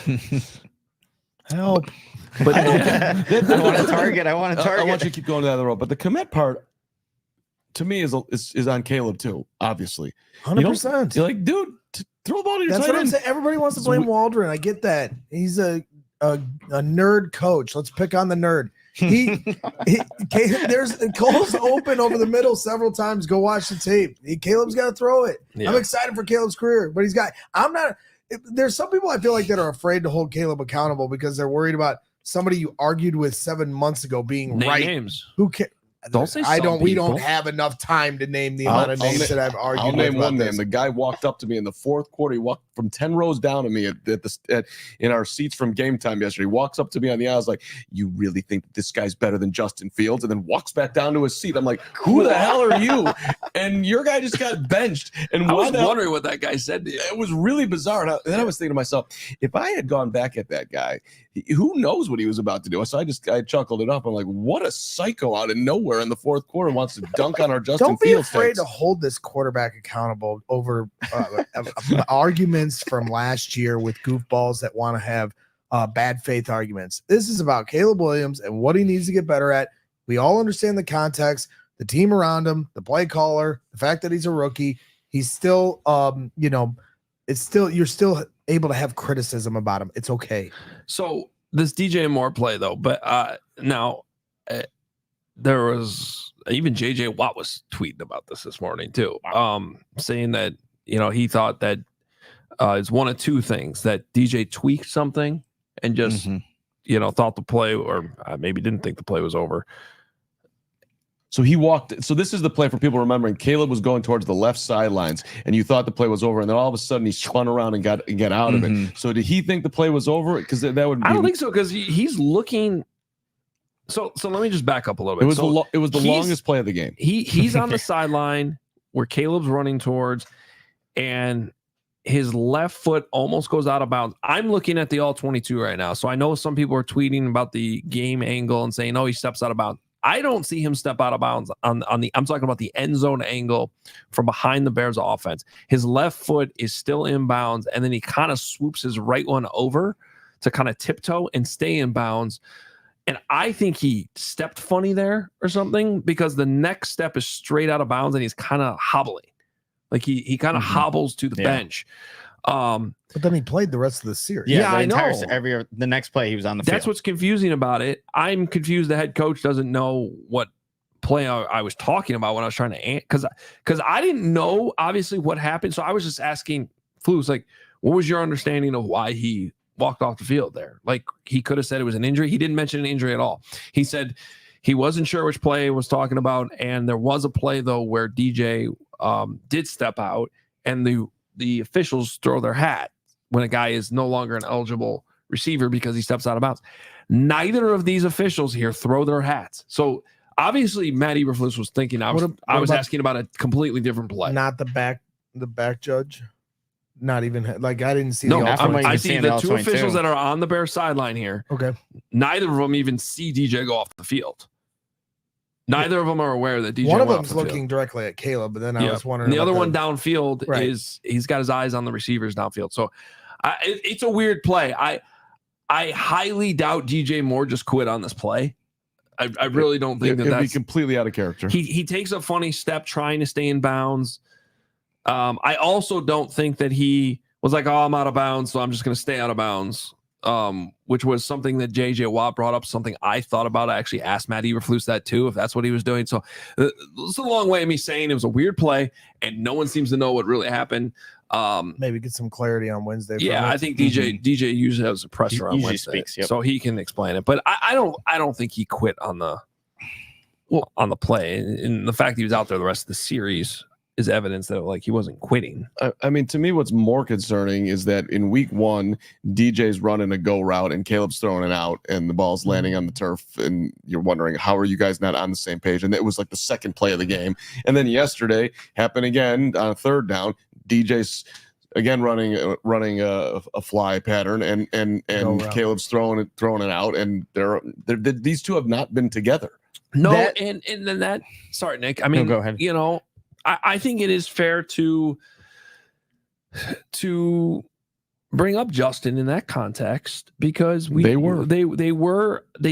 S4: But I want to target. I want
S1: you to keep going down the road. But the Kmet part, to me, is on Caleb ttoo. Obviously,
S2: 100%.
S1: You're like, dude, throw the ball to your
S2: That's
S1: tight
S2: what I'm
S1: end.
S2: saying. Everybody wants to blame Waldron. I get that. He's a nerd coach. Let's pick on the nerd. Cole's open over the middle several times. Go watch the tape. Caleb's got to throw it. Yeah. I'm excited for Caleb's career, but there's some people I feel like that are afraid to hold Caleb accountable because they're worried about somebody you argued with 7 months ago being right.
S3: Names.
S2: Who cares?
S3: Don't say
S2: we don't have enough time to name the amount of names that I've argued.
S1: I'll name one
S2: this.
S1: name. The guy walked up to me in the fourth quarter. He walked from 10 rows down to me in our seats from game time yesterday. He walks up to me on the aisle. I was like, you really think that this guy's better than Justin Fields? And then walks back down to his seat. I'm like, who the hell are you? And your guy just got benched. And
S3: I was wondering what that guy said to you.
S1: It was really bizarre. And then I was thinking to myself, if I had gone back at that guy, who knows what he was about to do? So I chuckled it up. I'm like, what a psycho out of nowhere in the fourth quarter wants to dunk on our Justin Fields.
S2: Don't be afraid to hold this quarterback accountable over arguments from last year with goofballs that want to have bad faith arguments. This is about Caleb Williams and what he needs to get better at. We all understand the context, the team around him, the play caller, the fact that he's a rookie. He's still, you're still able to have criticism about him. It's okay.
S3: So this DJ Moore play though, but now there was even JJ Watt was tweeting about this morning too, saying that he thought that it's one of two things, that DJ tweaked something and just thought the play, or maybe didn't think the play was over.
S1: So he walked. So this is the play for people remembering. Caleb was going towards the left sidelines, and you thought the play was over, and then all of a sudden he spun around and got out of it. So did he think the play was over? Because that would. I
S3: don't think so. Because he's looking. So let me just back up a little bit.
S1: It was the longest play of the game.
S3: He's on the sideline where Caleb's running towards, and his left foot almost goes out of bounds. I'm looking at the all 22 right now, so I know some people are tweeting about the game angle and saying, "Oh, he steps out of bounds." I don't see him step out of bounds on the. I'm talking about the end zone angle from behind the Bears offense. His left foot is still in bounds, and then he kind of swoops his right one over to kind of tiptoe and stay in bounds. And I think he stepped funny there or something, because the next step is straight out of bounds, and he's kind of hobbling, like he kind of hobbles to the bench.
S2: But then he played the rest of the series.
S4: Yeah,
S3: I know.
S4: The next play he was on the field.
S3: That's what's confusing about it. I'm confused. The head coach doesn't know what play I was talking about when I was trying to because I didn't know obviously what happened. So I was just asking Flus, like, what was your understanding of why he walked off the field there? Like, he could have said it was an injury. He didn't mention an injury at all. He said he wasn't sure which play he was talking about, and there was a play though where DJ did step out, and the officials throw their hat when a guy is no longer an eligible receiver because he steps out of bounds. Neither of these officials here throw their hats. So obviously Matt Eberflus was thinking I was asking about a completely different play.
S2: Not the back judge. Not even like I didn't see.
S3: No, I see the two officials that are on the Bears sideline here.
S2: Okay.
S3: Neither of them even see DJ go off the field. Neither of them are aware that DJ.
S2: One of them's looking directly at Caleb, but then I was wondering.
S3: And the other one downfield is he's got his eyes on the receivers downfield. So it's a weird play. I highly doubt DJ Moore just quit on this play. I really don't think that'd
S1: be completely out of character.
S3: He takes a funny step trying to stay in bounds. I also don't think that he was like, "Oh, I'm out of bounds, so I'm just going to stay out of bounds." Which was something that JJ Watt brought up, something I thought about. I actually asked Matt Eberflus that too, if that's what he was doing. So it's a long way of me saying it was a weird play, and no one seems to know what really happened.
S2: Maybe get some clarity on Wednesday.
S3: Yeah, I think DJ usually has a presser on Wednesday, so he can explain it. But I don't think he quit on the play, and the fact that he was out there the rest of the series is evidence that like he wasn't quitting.
S1: I mean, to me, what's more concerning is that in week one, DJ's running a go route and Caleb's throwing it out and the ball's landing on the turf. And you're wondering, how are you guys not on the same page? And it was like the second play of the game. And then yesterday happened again on a third down. DJ's again running a fly pattern, and Caleb's throwing it out, and these two have not been together.
S3: No, and then that. Sorry, Nick. I mean,
S4: go ahead.
S3: I think it is fair to bring up Justin in that context because they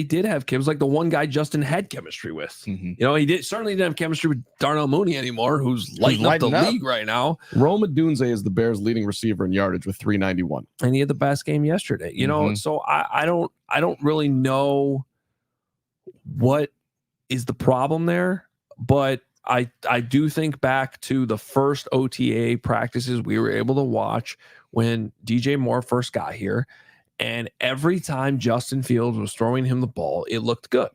S3: did have kids. It was like the one guy Justin had chemistry with. He certainly didn't have chemistry with Darnell Mooney anymore, who's lighting up the league right now.
S1: Rome Odunze is the Bears' leading receiver in yardage with 391,
S3: and he had the best game yesterday. So I don't really know what is the problem there, but I do think back to the first OTA practices we were able to watch when DJ Moore first got here, and every time Justin Fields was throwing him the ball, it looked good.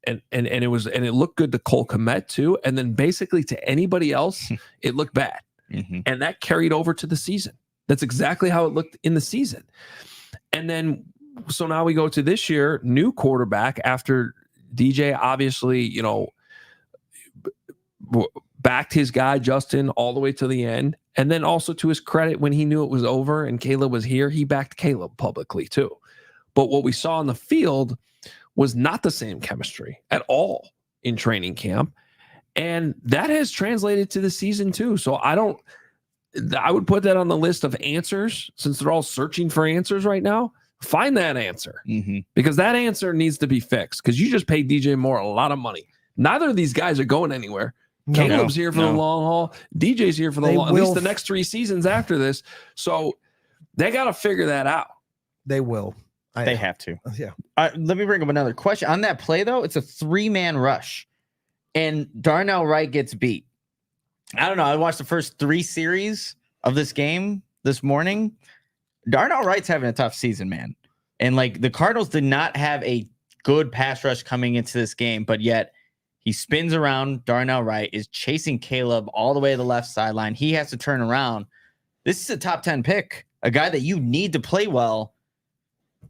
S3: And it looked good to Cole Kmet too. And then basically to anybody else, it looked bad. And that carried over to the season. That's exactly how it looked in the season. And then, so now we go to this year, new quarterback after DJ obviously, backed his guy Justin all the way to the end, and then also to his credit, when he knew it was over and Caleb was here, he backed Caleb publicly too. But what we saw on the field was not the same chemistry at all in training camp, and that has translated to the season too. So I would put that on the list of answers, since they're all searching for answers right now. Find that answer, because that answer needs to be fixed, because you just paid DJ Moore a lot of money. Neither of these guys are going anywhere. Caleb's here for the long haul. DJ's here for the at least the next 3 seasons after this. So they got to figure that out.
S2: They will.
S4: They have to.
S2: Yeah.
S4: Let me bring up another question. On that play, though, it's a 3-man rush, and Darnell Wright gets beat. I don't know. I watched the first 3 series of this game this morning. Darnell Wright's having a tough season, man. And like, the Cardinals did not have a good pass rush coming into this game, but yet he spins around. Darnell Wright is chasing Caleb all the way to the left sideline. He has to turn around. This is a top 10 pick, a guy that you need to play well,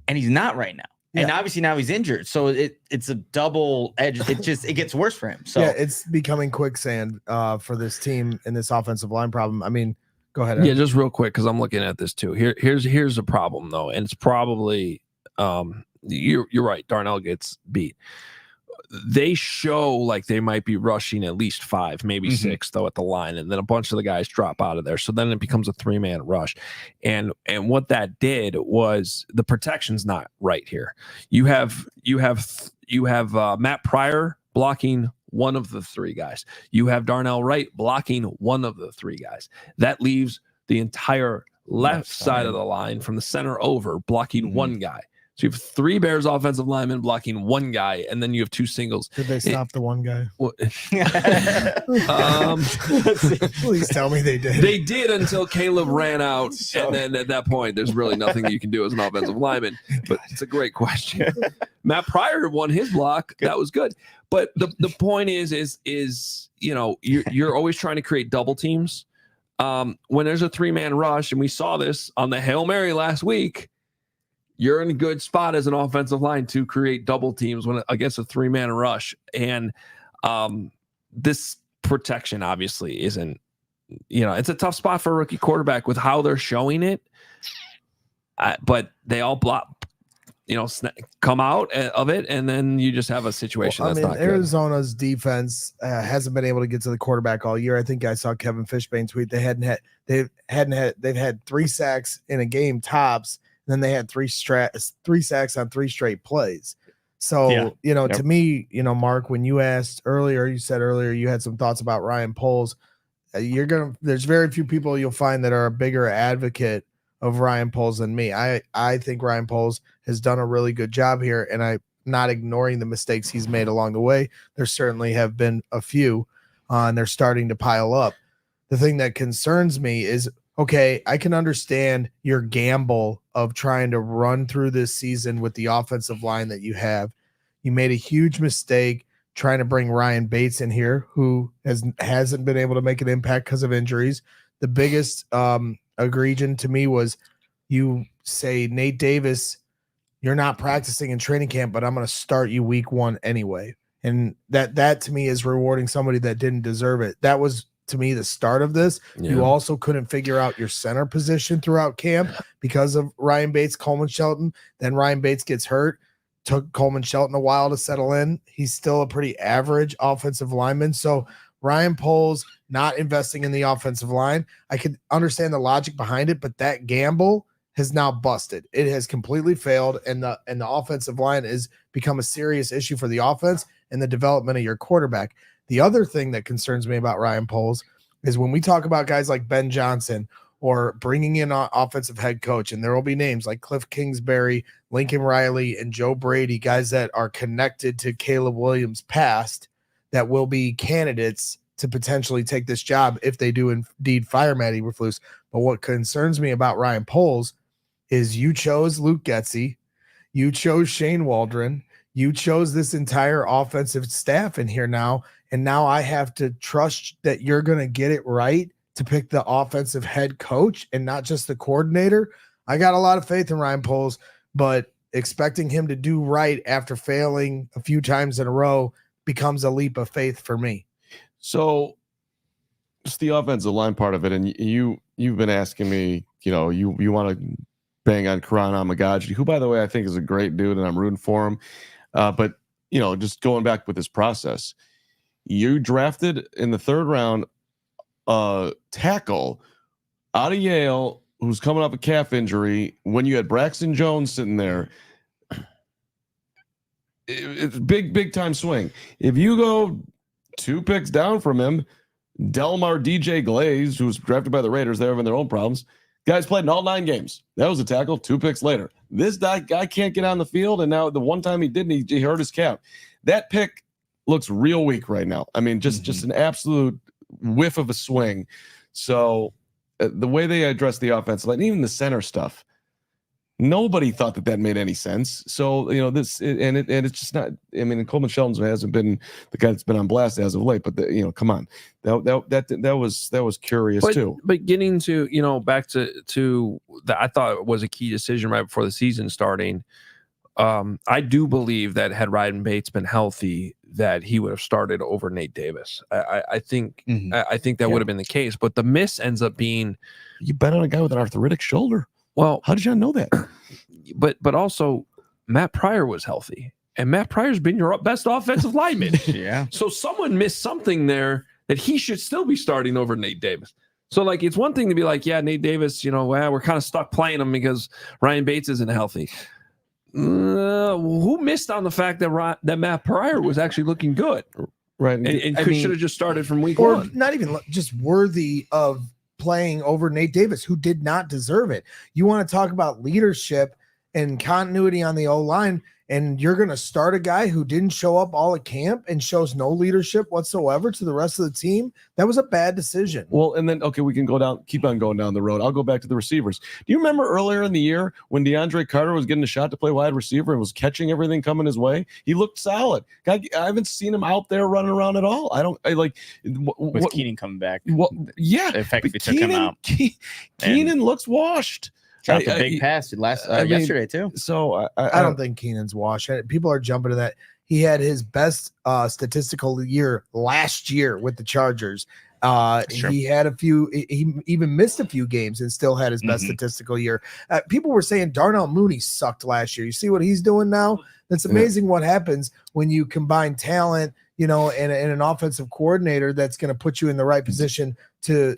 S4: and he's not right now. Yeah. And obviously now he's injured, so it's a double edge. It gets worse for him. So
S2: yeah, it's becoming quicksand for this team and this offensive line problem. I mean, go ahead.
S3: Yeah, just real quick, because I'm looking at this too. Here's a problem though, and it's probably you're right. Darnell gets beat. They show like they might be rushing at least 5, maybe 6 though at the line, and then a bunch of the guys drop out of there. So then it becomes a 3-man rush, and what that did was the protection's not right here. You have Matt Pryor blocking one of the 3 guys. You have Darnell Wright blocking one of the 3 guys. That leaves the entire left side of the line from the center over blocking one guy. So you have 3 Bears offensive linemen blocking one guy, and then you have 2 singles.
S2: Did they stop the one guy?
S3: Well,
S2: please tell me they did.
S3: They did until Caleb ran out, and then at that point, there's really nothing that you can do as an offensive lineman. But it's a great question. Matt Pryor won his block. That was good. But the point is you're always trying to create double teams. When there's a 3-man rush, and we saw this on the Hail Mary last week, you're in a good spot as an offensive line to create double teams when against a 3-man rush. And this protection obviously isn't, it's a tough spot for a rookie quarterback with how they're showing it. But they all block, come out of it, and then you just have a situation that's not good.
S2: Arizona's defense hasn't been able to get to the quarterback all year. I think I saw Kevin Fishbane tweet they've had 3 sacks in a game tops. Then they had 3 sacks on 3 straight plays. So, to me, Mark, when you said earlier you had some thoughts about Ryan Poles. There's very few people you'll find that are a bigger advocate of Ryan Poles than me. I think Ryan Poles has done a really good job here, and I'm not ignoring the mistakes he's made along the way. There certainly have been a few, and they're starting to pile up. The thing that concerns me is, okay, I can understand your gamble of trying to run through this season with the offensive line that you have. You made a huge mistake trying to bring Ryan Bates in here, who hasn't been able to make an impact because of injuries. The biggest egregion to me was you say, Nate Davis, you're not practicing in training camp, but I'm going to start you week 1 anyway. And that to me is rewarding somebody that didn't deserve it. That was to me the start of this.
S3: Yeah.
S2: You also couldn't figure out your center position throughout camp because of Ryan Bates, Coleman Shelton. Then Ryan Bates gets hurt. Took Coleman Shelton a while to settle in. He's still a pretty average offensive lineman. So Ryan Poles not investing in the offensive line, I could understand the logic behind it, but that gamble has now busted. It has completely failed, and the offensive line has become a serious issue for the offense and the development of your quarterback. The other thing that concerns me about Ryan Poles is when we talk about guys like Ben Johnson or bringing in an offensive head coach, and there will be names like Cliff Kingsbury, Lincoln Riley, and Joe Brady, guys that are connected to Caleb Williams' past that will be candidates to potentially take this job if they do indeed fire Matt Eberflus. But what concerns me about Ryan Poles is you chose Luke Getsy, you chose Shane Waldron, you chose this entire offensive staff in here now, and now I have to trust that you're going to get it right to pick the offensive head coach and not just the coordinator. I got a lot of faith in Ryan Poles, but expecting him to do right after failing a few times in a row becomes a leap of faith for me.
S1: So just the offensive line part of it, and you've been asking me, you want to bang on Karan Amagaji, who, by the way, I think is a great dude, and I'm rooting for him. But just going back with this process, you drafted in the third round tackle out of Yale who's coming off a calf injury when you had Braxton Jones sitting there. It's big time swing. If you go 2 picks down from him, Delmar DJ Glaze, who was drafted by the Raiders, they're having their own problems. Guys played in all 9 games. That was a tackle. 2 picks later. This guy can't get on the field, and now the one time he didn't, he hurt his calf. That pick looks real weak right now. I mean, just an absolute whiff of a swing. So the way they address the offensive line, even the center stuff, nobody thought that made any sense. So it's just not. I mean, Coleman Shelton hasn't been the guy that's been on blast as of late. But come on, that was curious too.
S3: But getting to back to that, I thought it was a key decision right before the season starting. I do believe that had Ryan Bates been healthy, that he would have started over Nate Davis. I think that would have been the case. But the miss ends up being,
S1: you bet on a guy with an arthritic shoulder.
S3: Well,
S1: how did you know that?
S3: But also Matt Pryor was healthy, and Matt Pryor's been your best offensive lineman.
S4: Yeah.
S3: So someone missed something there that he should still be starting over Nate Davis. So it's one thing to be like, yeah, Nate Davis, we're kind of stuck playing him because Ryan Bates isn't healthy. Who missed on the fact that Matt Pryor was actually looking good,
S1: right?
S3: And should have just started from week
S2: or
S3: 1,
S2: not even just worthy of playing over Nate Davis, who did not deserve it. You want to talk about leadership and continuity on the O-line, and you're going to start a guy who didn't show up all at camp and shows no leadership whatsoever to the rest of the team. That was a bad decision.
S1: Well, and then, okay, we can keep on going down the road. I'll go back to the receivers. Do you remember earlier in the year when DeAndre Carter was getting a shot to play wide receiver and was catching everything coming his way? He looked solid. I haven't seen him out there running around at all.
S4: With Keenan coming back.
S1: Yeah.
S4: Effectively took him out.
S1: Keenan looks washed.
S4: Dropped a big pass yesterday too.
S1: So
S2: I don't think Keenan's washed. People are jumping to that. He had his best statistical year last year with the Chargers. He had he even missed a few games and still had his best statistical year. People were saying Darnell Mooney sucked last year. You see what he's doing now? It's amazing what happens when you combine talent, and an offensive coordinator that's going to put you in the right position to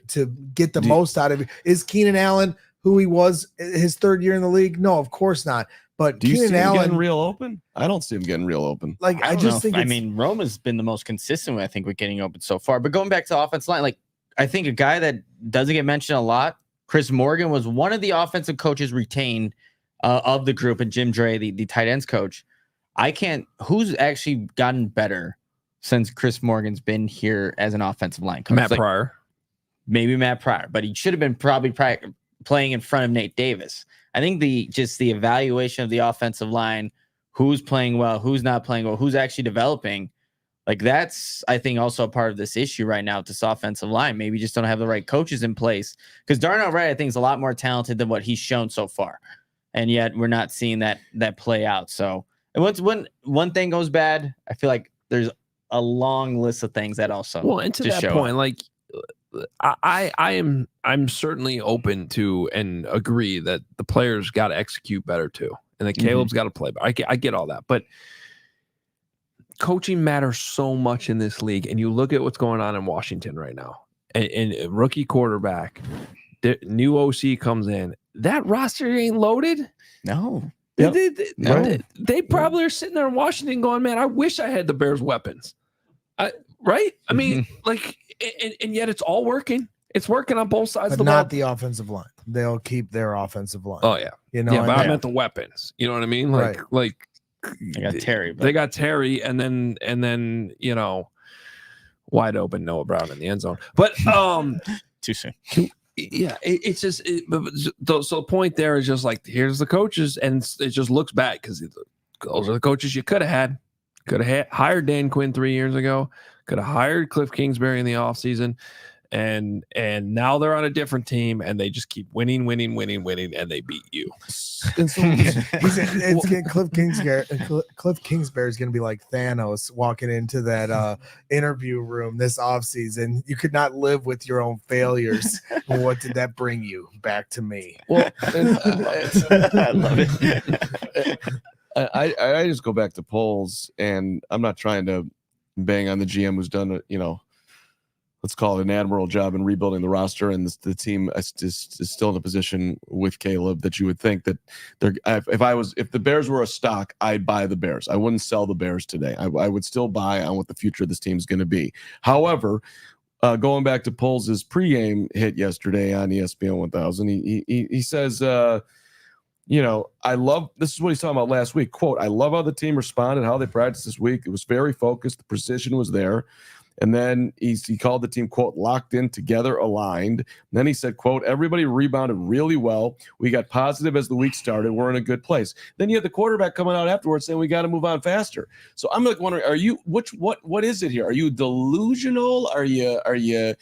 S2: get the most out of it. Is Keenan Allen who he was his 3rd year in the league? No, of course not. But
S1: do you
S2: Keenan
S1: see him
S2: Allen
S1: getting real open? I don't see him getting real open.
S2: I just think
S4: Roma's been the most consistent, I think, with getting open so far. But going back to the offensive line, I think a guy that doesn't get mentioned a lot, Chris Morgan, was one of the offensive coaches retained of the group, and Jim Dre, the tight ends coach. Who's actually gotten better since Chris Morgan's been here as an offensive line coach?
S3: Matt Pryor.
S4: Maybe Matt Pryor, but he should have been probably playing in front of Nate Davis. I think the evaluation of the offensive line, who's playing well, who's not playing well, who's actually developing, that's, I think, also a part of this issue right now with this offensive line. Maybe just don't have the right coaches in place, because Darnell Wright, I think, is a lot more talented than what he's shown so far, and yet we're not seeing that play out. So when one thing goes bad, I feel like there's a long list of things that also
S3: and to that point, I'm certainly open to and agree that the players got to execute better too, and that Caleb's got to play better. I get all that, but coaching matters so much in this league. And you look at what's going on in Washington right now, and rookie quarterback, the new OC comes in. That roster ain't loaded.
S4: No.
S3: Yep. They probably are sitting there in Washington going, man, I wish I had the Bears weapons. Right? I mean, and yet it's all working. It's working on both sides of the ball.
S2: Not the offensive line. They'll keep their offensive line.
S3: Oh, yeah.
S2: You know,
S3: yeah, but I meant the weapons. You know what I mean? Like
S4: they got Terry.
S3: They got Terry, and then wide open Noah Brown in the end zone. But
S4: too soon.
S3: Yeah, it's just so the point there is just like, here's the coaches, and it just looks bad because those are the coaches you could have had. Could have hired Dan Quinn 3 years ago. Could have hired Cliff Kingsbury in the offseason. And now they're on a different team, and they just keep winning, and they beat you.
S2: And so Cliff Kingsbury is going to be like Thanos walking into that interview room this offseason. You could not live with your own failures. What did that bring you? Back to me.
S1: Well,
S4: I love it.
S1: I just go back to polls, and I'm not trying to bang on the GM who's done let's call it an admirable job in rebuilding the roster, and the team is still in a position with Caleb that you would think that if the Bears were a stock, I'd buy the Bears. I wouldn't sell the Bears today. I would still buy on what the future of this team is going to be. However, going back to Poles' pregame hit yesterday on ESPN 1000, he says, I love, this is what he's talking about last week, quote, I love how the team responded, how they practiced this week. It was very focused. The precision was there. And then he called the team, quote, locked in, together, aligned. And then he said, quote, everybody rebounded really well. We got positive as the week started. We're in a good place. Then you had the quarterback coming out afterwards saying we got to move on faster. So I'm like wondering, what is it here? Are you delusional? Are you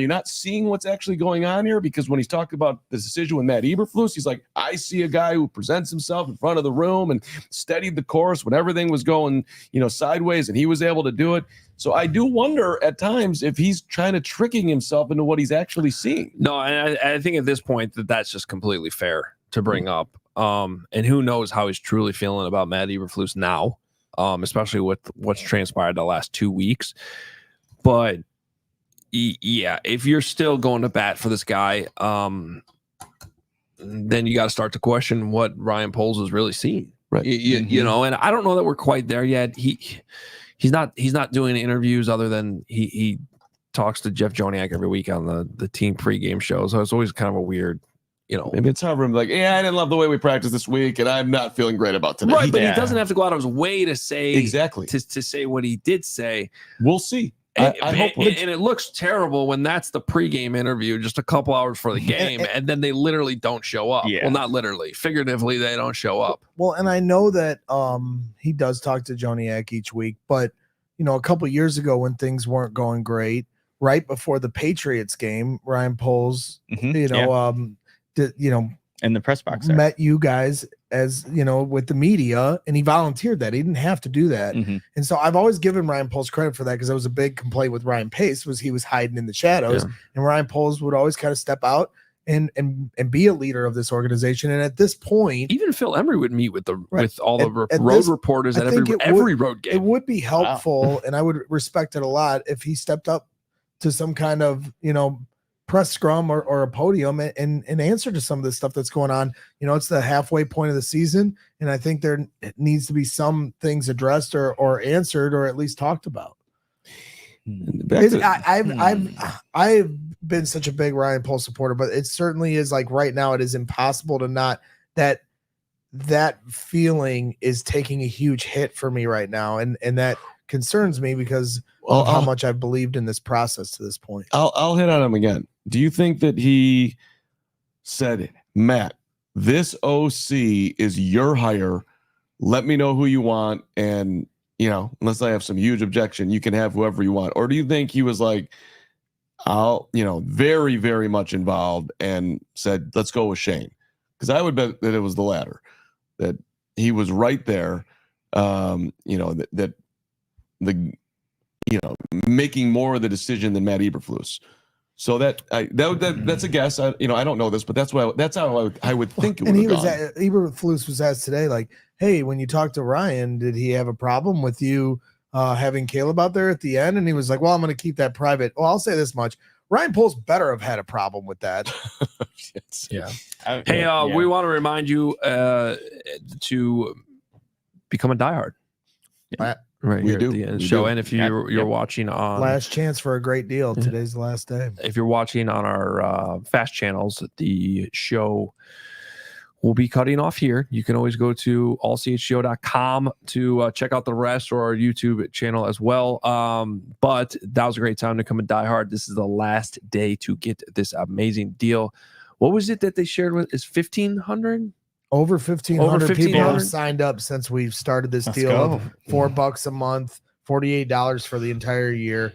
S1: not seeing what's actually going on here? Because when he's talking about the decision with Matt Eberflus, he's like, I see a guy who presents himself in front of the room and steadied the course when everything was going, sideways, and he was able to do it. So I do wonder at times if he's trying to tricking himself into what he's actually seeing.
S3: No, and I think at this point that's just completely fair to bring up. And who knows how he's truly feeling about Matt Eberflus now, especially with what's transpired the last 2 weeks. But yeah, if you're still going to bat for this guy, then you got to start to question what Ryan Poles is really seeing.
S1: Right.
S3: And I don't know that we're quite there yet. He's not doing interviews other than he talks to Jeff Joniak every week on the team pregame show. So it's always kind of a weird,
S1: maybe it's hard for him. Like, yeah, I didn't love the way we practiced this week, and I'm not feeling great about today.
S3: Right, but he doesn't have to go out of his way to say
S1: exactly
S3: to say what he did say.
S1: We'll see.
S3: I hope, and it looks terrible when that's the pregame interview just a couple hours for the game, and then they literally don't show up.
S4: Yeah.
S3: Well, not literally, figuratively, they don't show up.
S2: Well, and I know that he does talk to Joniak each week, but a couple years ago when things weren't going great, right before the Patriots game, Ryan Poles,
S4: in the press box
S2: met you guys as with the media, and he volunteered that. He didn't have to do that. And so I've always given Ryan Poles credit for that, because that was a big complaint with Ryan Pace, was he was hiding in the shadows, and Ryan Poles would always kind of step out and be a leader of this organization. And at this point,
S3: even Phil Emery would meet with all the road reporters at every road game.
S2: It would be helpful, and I would respect it a lot if he stepped up to some kind of press scrum or a podium and answer to some of the stuff that's going on. It's the halfway point of the season, and I think there needs to be some things addressed or answered, or at least talked about. I've been such a big Ryan Poles supporter, but it certainly is like right now it is impossible to not that feeling is taking a huge hit for me right now, and that concerns me because of how much I've believed in this process to this point.
S1: I'll hit on him again. Do you think that he said, Matt, this OC is your hire, let me know who you want, and unless I have some huge objection, you can have whoever you want? Or do you think he was like, very, very much involved and said, let's go with Shane? Because I would bet that it was the latter, that he was right there, making more of the decision than Matt Eberflus. So that's a guess. I don't know this, but that's how I would think it would
S2: And
S1: have gone.
S2: Eberflus was asked today, like, hey, when you talked to Ryan, did he have a problem with you having Caleb out there at the end? And he was like, well, I'm going to keep that private. Well, I'll say this much. Ryan Poles better have had a problem with that.
S3: Yeah. Hey, we want to remind you to become a diehard. Right here at the end of the show. And if you're watching on
S2: last chance for a great deal, today's the last day.
S3: If you're watching on our fast channels, the show will be cutting off here. You can always go to allchgo.com to check out the rest, or our YouTube channel as well. But that was a great time to come and die hard. This is the last day to get this amazing deal. What was it that they shared with? Is 1,500?
S2: Over 1,500 people have signed up since we've started this deal of $4 a month, $48 for the entire year.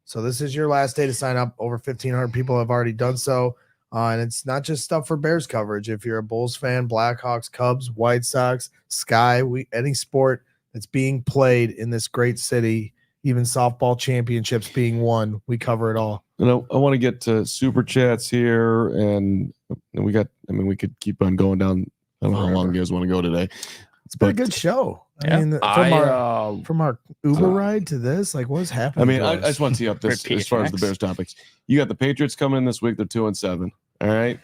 S2: So this is your last day to sign up. Over 1,500 people have already done so. And it's not just stuff for Bears coverage. If you're a Bulls fan, Blackhawks, Cubs, White Sox, Sky, any sport that's being played in this great city, even softball championships being won, we cover it all.
S1: I want to get to super chats here, and we could keep on going down. I don't know how long you guys want to go today.
S2: It's been a good show. I mean, from our Uber ride to this, like, what's happening?
S1: I just want to tee up this as far as the Bears topics. You got the Patriots coming in this week. They're 2-7. All right.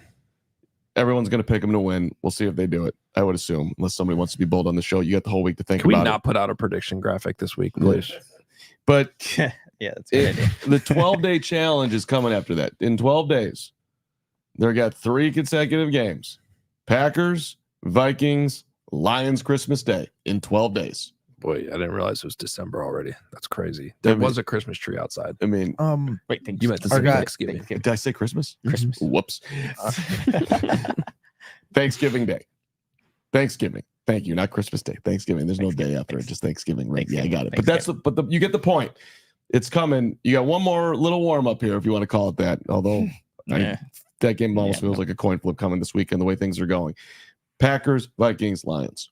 S1: Everyone's going to pick them to win. We'll see if they do it. I would assume, unless somebody wants to be bold on the show. You got the whole week to think about it.
S3: Can we not put out a prediction graphic this week, please?
S1: But
S4: yeah, that's a good idea.
S1: The 12-day challenge is coming after that. In 12 days, they got 3 consecutive games. Packers, Vikings, Lions, Christmas Day in 12 days.
S3: Boy, I didn't realize it was December already. That's crazy. There was a Christmas tree outside.
S1: I mean,
S4: wait,
S3: you meant to say Thanksgiving.
S1: Did I say Christmas?
S4: Christmas.
S1: Whoops. Thanksgiving Day. Thanksgiving. Thank you. Not Christmas Day. Thanksgiving. There's no day after it. Just Thanksgiving. Right? Yeah, I got it. But you get the point. It's coming. You got one more little warm up here, if you want to call it that. Although that game almost feels like a coin flip coming this weekend, the way things are going. Packers, Vikings, Lions.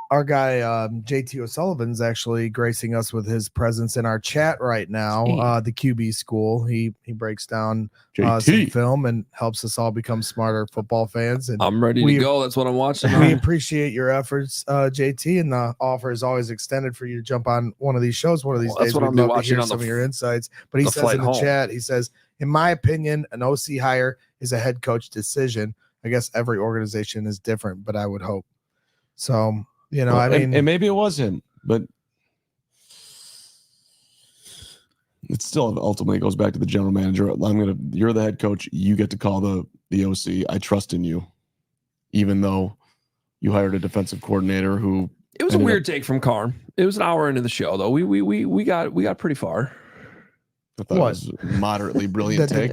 S2: Our guy JT O'Sullivan's actually gracing us with his presence in our chat right now. The QB School. He breaks down some film and helps us all become smarter football fans. And
S3: I'm ready to go. That's what I'm watching.
S2: We appreciate your efforts, JT, and the offer is always extended for you to jump on one of these shows one of these days.
S3: That's what I'm
S2: love
S3: watching
S2: to hear
S3: on
S2: some of your insights. But he says in the chat, he says, in my opinion, an OC hire is a head coach decision. I guess every organization is different, but I would hope so. And
S1: maybe it was him, but it still ultimately goes back to the general manager. You're the head coach. You get to call the OC. I trust in you, even though you hired a defensive coordinator who.
S3: It was a weird take from Carm. It was an hour into the show, though. We got pretty far.
S1: I thought it was a moderately brilliant take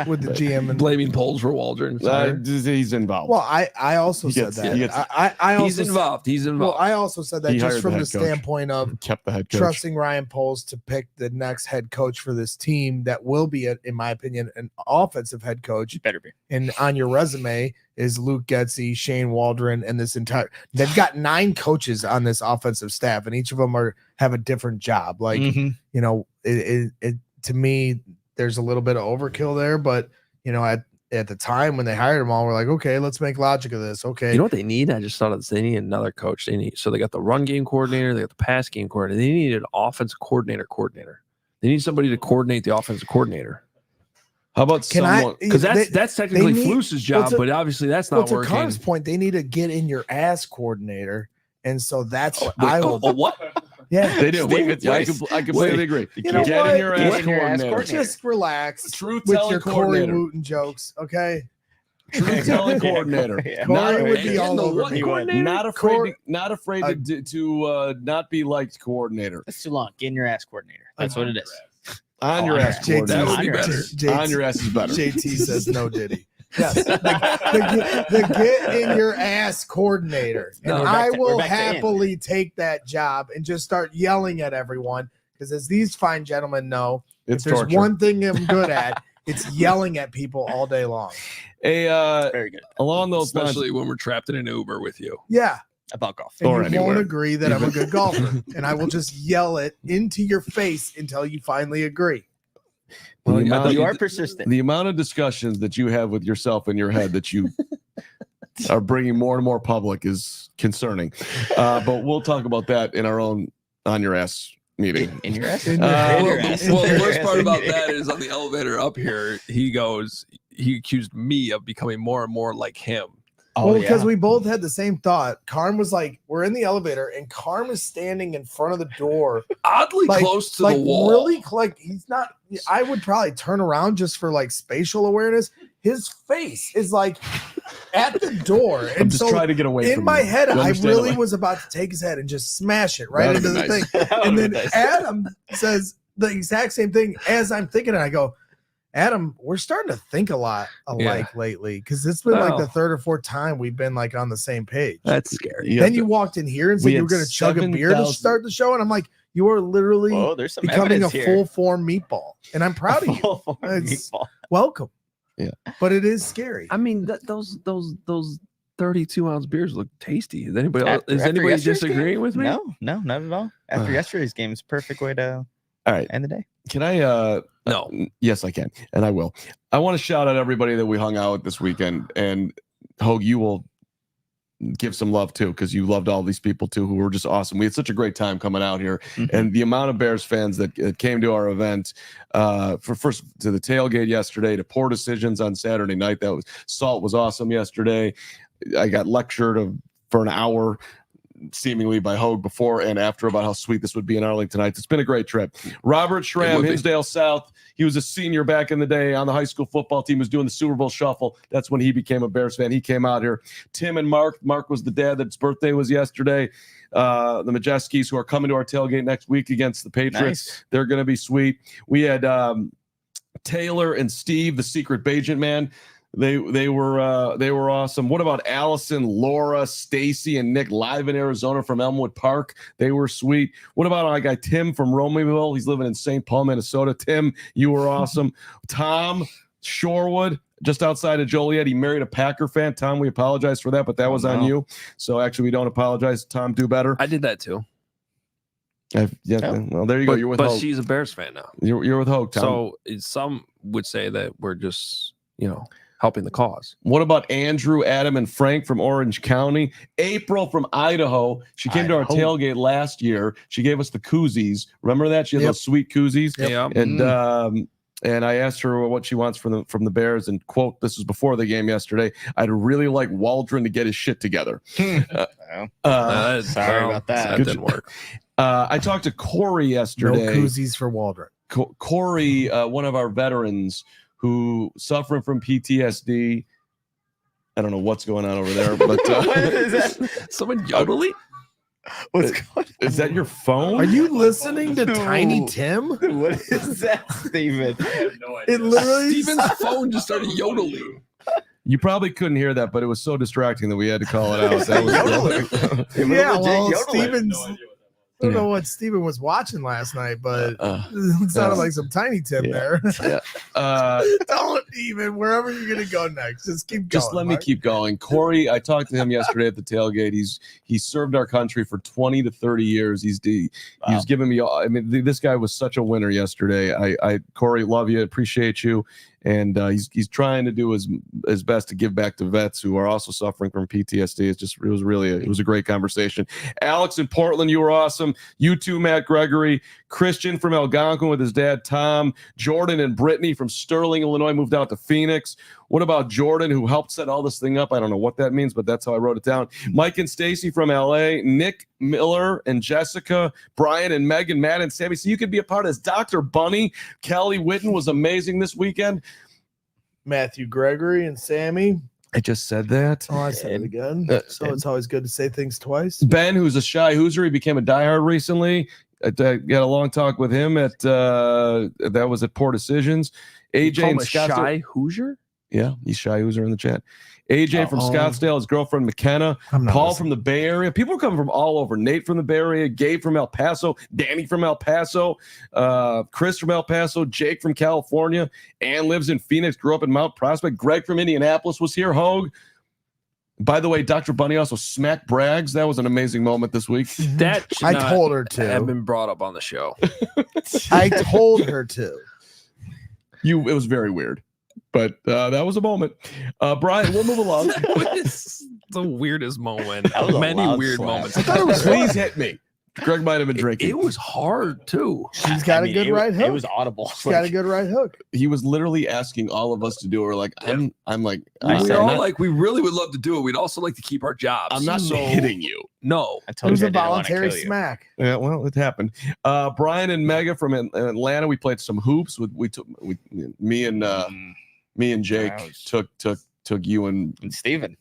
S2: with the GM and
S3: blaming Poles for Waldron.
S1: He's involved.
S2: Well, I also said that.
S3: He's involved. He's involved.
S2: Well, I also said that just from the standpoint of
S1: kept the head coach.
S2: Trusting Ryan Poles to pick the next head coach for this team that will be, in my opinion, an offensive head coach.
S4: Better be.
S2: And on your resume is Luke Getsy, Shane Waldron, and this entire. They've got 9 coaches on this offensive staff, and each of them have a different job. Like it to me, there's a little bit of overkill there, but at the time when they hired them all, we're like, okay, let's make logic of this. Okay,
S3: you know what they need? I just thought they need another coach. So they got the run game coordinator, they got the pass game coordinator. They need an offensive coordinator. They need somebody to coordinate the offensive coordinator.
S1: How about someone?
S3: Because that's technically Flus's job, but obviously that's not working.
S2: To Carm's point, they need a get in your ass coordinator, and so that's
S3: what.
S2: Yeah,
S1: they do. I completely agree.
S2: Get
S1: in your ass coordinator.
S2: Just relax.
S1: Truth
S2: with
S1: telling
S2: your
S1: coordinator.
S2: Corey Wooten jokes, okay?
S1: Truth telling coordinator.
S2: Corey would be all over me.
S1: Not afraid to not be liked coordinator.
S4: That's too long. Get in your ass coordinator. That's what it is.
S1: On your ass coordinator. On your ass is better.
S2: JT says no, Diddy. Yes, the get in your ass coordinator. And I will happily take that job and just start yelling at everyone, because as these fine gentlemen know, if there's one thing I'm good at, it's yelling at people all day long.
S4: Very good.
S1: Along those lines,
S3: especially when we're trapped in an Uber with you.
S2: Yeah.
S4: About golf.
S2: And you won't agree that I'm a good golfer. And I will just yell it into your face until you finally agree.
S1: Well,
S4: you are persistent.
S1: The amount of discussions that you have with yourself in your head that you are bringing more and more public is concerning. But we'll talk about that in our own On Your Ass meeting.
S4: In your ass?
S3: Well, the worst part about that is on the elevator up here, he accused me of becoming more and more like him.
S2: Well, because we both had the same thought. Karm was like, we're in the elevator, and Karm is standing in front of the door,
S3: oddly close to the wall.
S2: Really, like he's not. I would probably turn around just for like spatial awareness. His face is like at the door, and
S1: I'm just trying to get away.
S2: In
S1: from
S2: my
S1: you.
S2: head, I really was about to take his head and just smash it right into the thing. And then Adam says the exact same thing as I'm thinking it. I go, Adam, we're starting to think a lot alike lately, because it's been like the third or fourth time we've been like on the same page.
S3: That's scary.
S2: Then you walked in here and said you were going to chug a beer to start the show, and I'm like, you are literally becoming a full form meatball, and I'm proud of you. Welcome.
S1: Yeah,
S2: but it is scary.
S3: I mean, those 32-ounce beers look tasty. Is anybody disagreeing with me?
S4: No, not at all. After yesterday's game, it's a perfect way to end the day.
S1: Can I?
S3: No.
S1: Yes, I can, and I will. I want to shout out everybody that we hung out with this weekend, and Hogue, you will give some love too, because you loved all these people too who were just awesome. We had such a great time coming out here, and the amount of Bears fans that came to our event, for first to the tailgate yesterday, to Poor Decisions on Saturday night. Salt was awesome yesterday. I got lectured for an hour seemingly by Hogue before and after about how sweet this would be in Arlington Heights. It's been a great trip. Robert Schramm, Hinsdale South. He was a senior back in the day on the high school football team, was doing the Super Bowl shuffle. That's when he became a Bears fan. He came out here. Tim and Mark. Mark was the dad that's birthday was yesterday. The Majeskis, who are coming to our tailgate next week against the Patriots. Nice. They're going to be sweet. We had Taylor and Steve, the secret Bajent man. They were awesome. What about Allison, Laura, Stacy, and Nick live in Arizona from Elmwood Park? They were sweet. What about our guy Tim from Romeo? He's living in St. Paul, Minnesota. Tim, you were awesome. Tom Shorewood, just outside of Joliet. He married a Packer fan. Tom, we apologize for that, but that was on you. So actually, we don't apologize. Tom, do better.
S3: I did that too.
S1: Well, there you go. You're with Hogue.
S3: But she's a Bears fan now.
S1: You're with Hogue, Tom.
S3: So some would say that we're just, helping the cause.
S1: What about Andrew, Adam, and Frank from Orange County? April from Idaho. She came to our tailgate last year. She gave us the koozies. Remember that? She had those sweet koozies.
S3: Yep.
S1: And I asked her what she wants from the Bears, and quote, this was before the game yesterday, I'd really like Waldron to get his shit together.
S4: Sorry about that.
S3: That didn't work.
S1: I talked to Corey yesterday.
S2: No koozies for Waldron.
S1: Corey, one of our veterans who suffering from PTSD. I don't know what's going on over there, but
S4: what is that?
S3: Someone yodeling?
S4: What's going on?
S1: Is that your phone?
S2: Are you listening to Tiny Tim?
S4: What is that, Steven?
S3: I have no idea.
S2: It literally
S3: Steven's phone just started yodeling.
S1: You probably couldn't hear that, but it was so distracting that we had to call it out. That was
S2: Steven's. I don't know what Steven was watching last night, but it sounded like some Tiny Tim there. Don't even, wherever you're going to go next, just keep going.
S1: Just let me keep going. Corey, I talked to him yesterday at the tailgate. He served our country for 20 to 30 years. He's giving me all. I mean, this guy was such a winner yesterday. Corey, love you, appreciate you. And he's trying to do his best to give back to vets who are also suffering from PTSD. It was a great conversation. Alex in Portland, you were awesome. You too, Matt Gregory. Christian from Algonquin with his dad, Tom. Jordan and Brittany from Sterling, Illinois, moved out to Phoenix. What about Jordan, who helped set all this thing up? I don't know what that means, but that's how I wrote it down. Mike and Stacy from LA. Nick Miller and Jessica. Brian and Megan, Matt and Sammy. So you could be a part of this. Dr. Bunny. Kelly Witten was amazing this weekend.
S2: Matthew Gregory and Sammy.
S1: I just said that.
S2: Oh, I said it again. So it's always good to say things twice.
S1: Ben, who's a shy Hoosier, he became a diehard recently. I got a long talk with him at that was at Poor Decisions. AJ and Scott.
S3: Shy Hoosier?
S1: Yeah, he's shy Hoosier in the chat. AJ from Scottsdale, his girlfriend McKenna, Paul from the Bay Area. People are coming from all over. Nate from the Bay Area, Gabe from El Paso, Danny from El Paso, Chris from El Paso, Jake from California. Ann lives in Phoenix, grew up in Mount Prospect. Greg from Indianapolis was here. Hogue. By the way, Dr. Bunny also smacked Braggs. That was an amazing moment this week.
S3: That
S2: I told her to
S3: have been brought up on the show.
S2: I told her to.
S1: It was very weird, but that was a moment. Brian, we'll move along.
S3: It's the weirdest moment.
S4: That was a
S3: Many
S4: loud
S3: weird
S4: slap.
S3: moments.
S1: I thought it was please hit me. Greg might have been drinking.
S3: It was hard too.
S2: She's got a good right hook.
S4: It was audible.
S2: She's got a good right hook.
S1: He was literally asking all of us to do it. We're like, I'm like,
S3: We're all like, we really would love to do it. We'd also like to keep our jobs.
S1: I'm not hitting you.
S3: No.
S4: I
S2: It
S4: told
S2: was
S4: you
S2: a
S4: I didn't wanna
S2: voluntary
S4: kill you.
S2: smack.
S1: Yeah, well, it happened. Brian and Mega from Atlanta. We played some hoops. Me and Jake took you and
S4: Steven.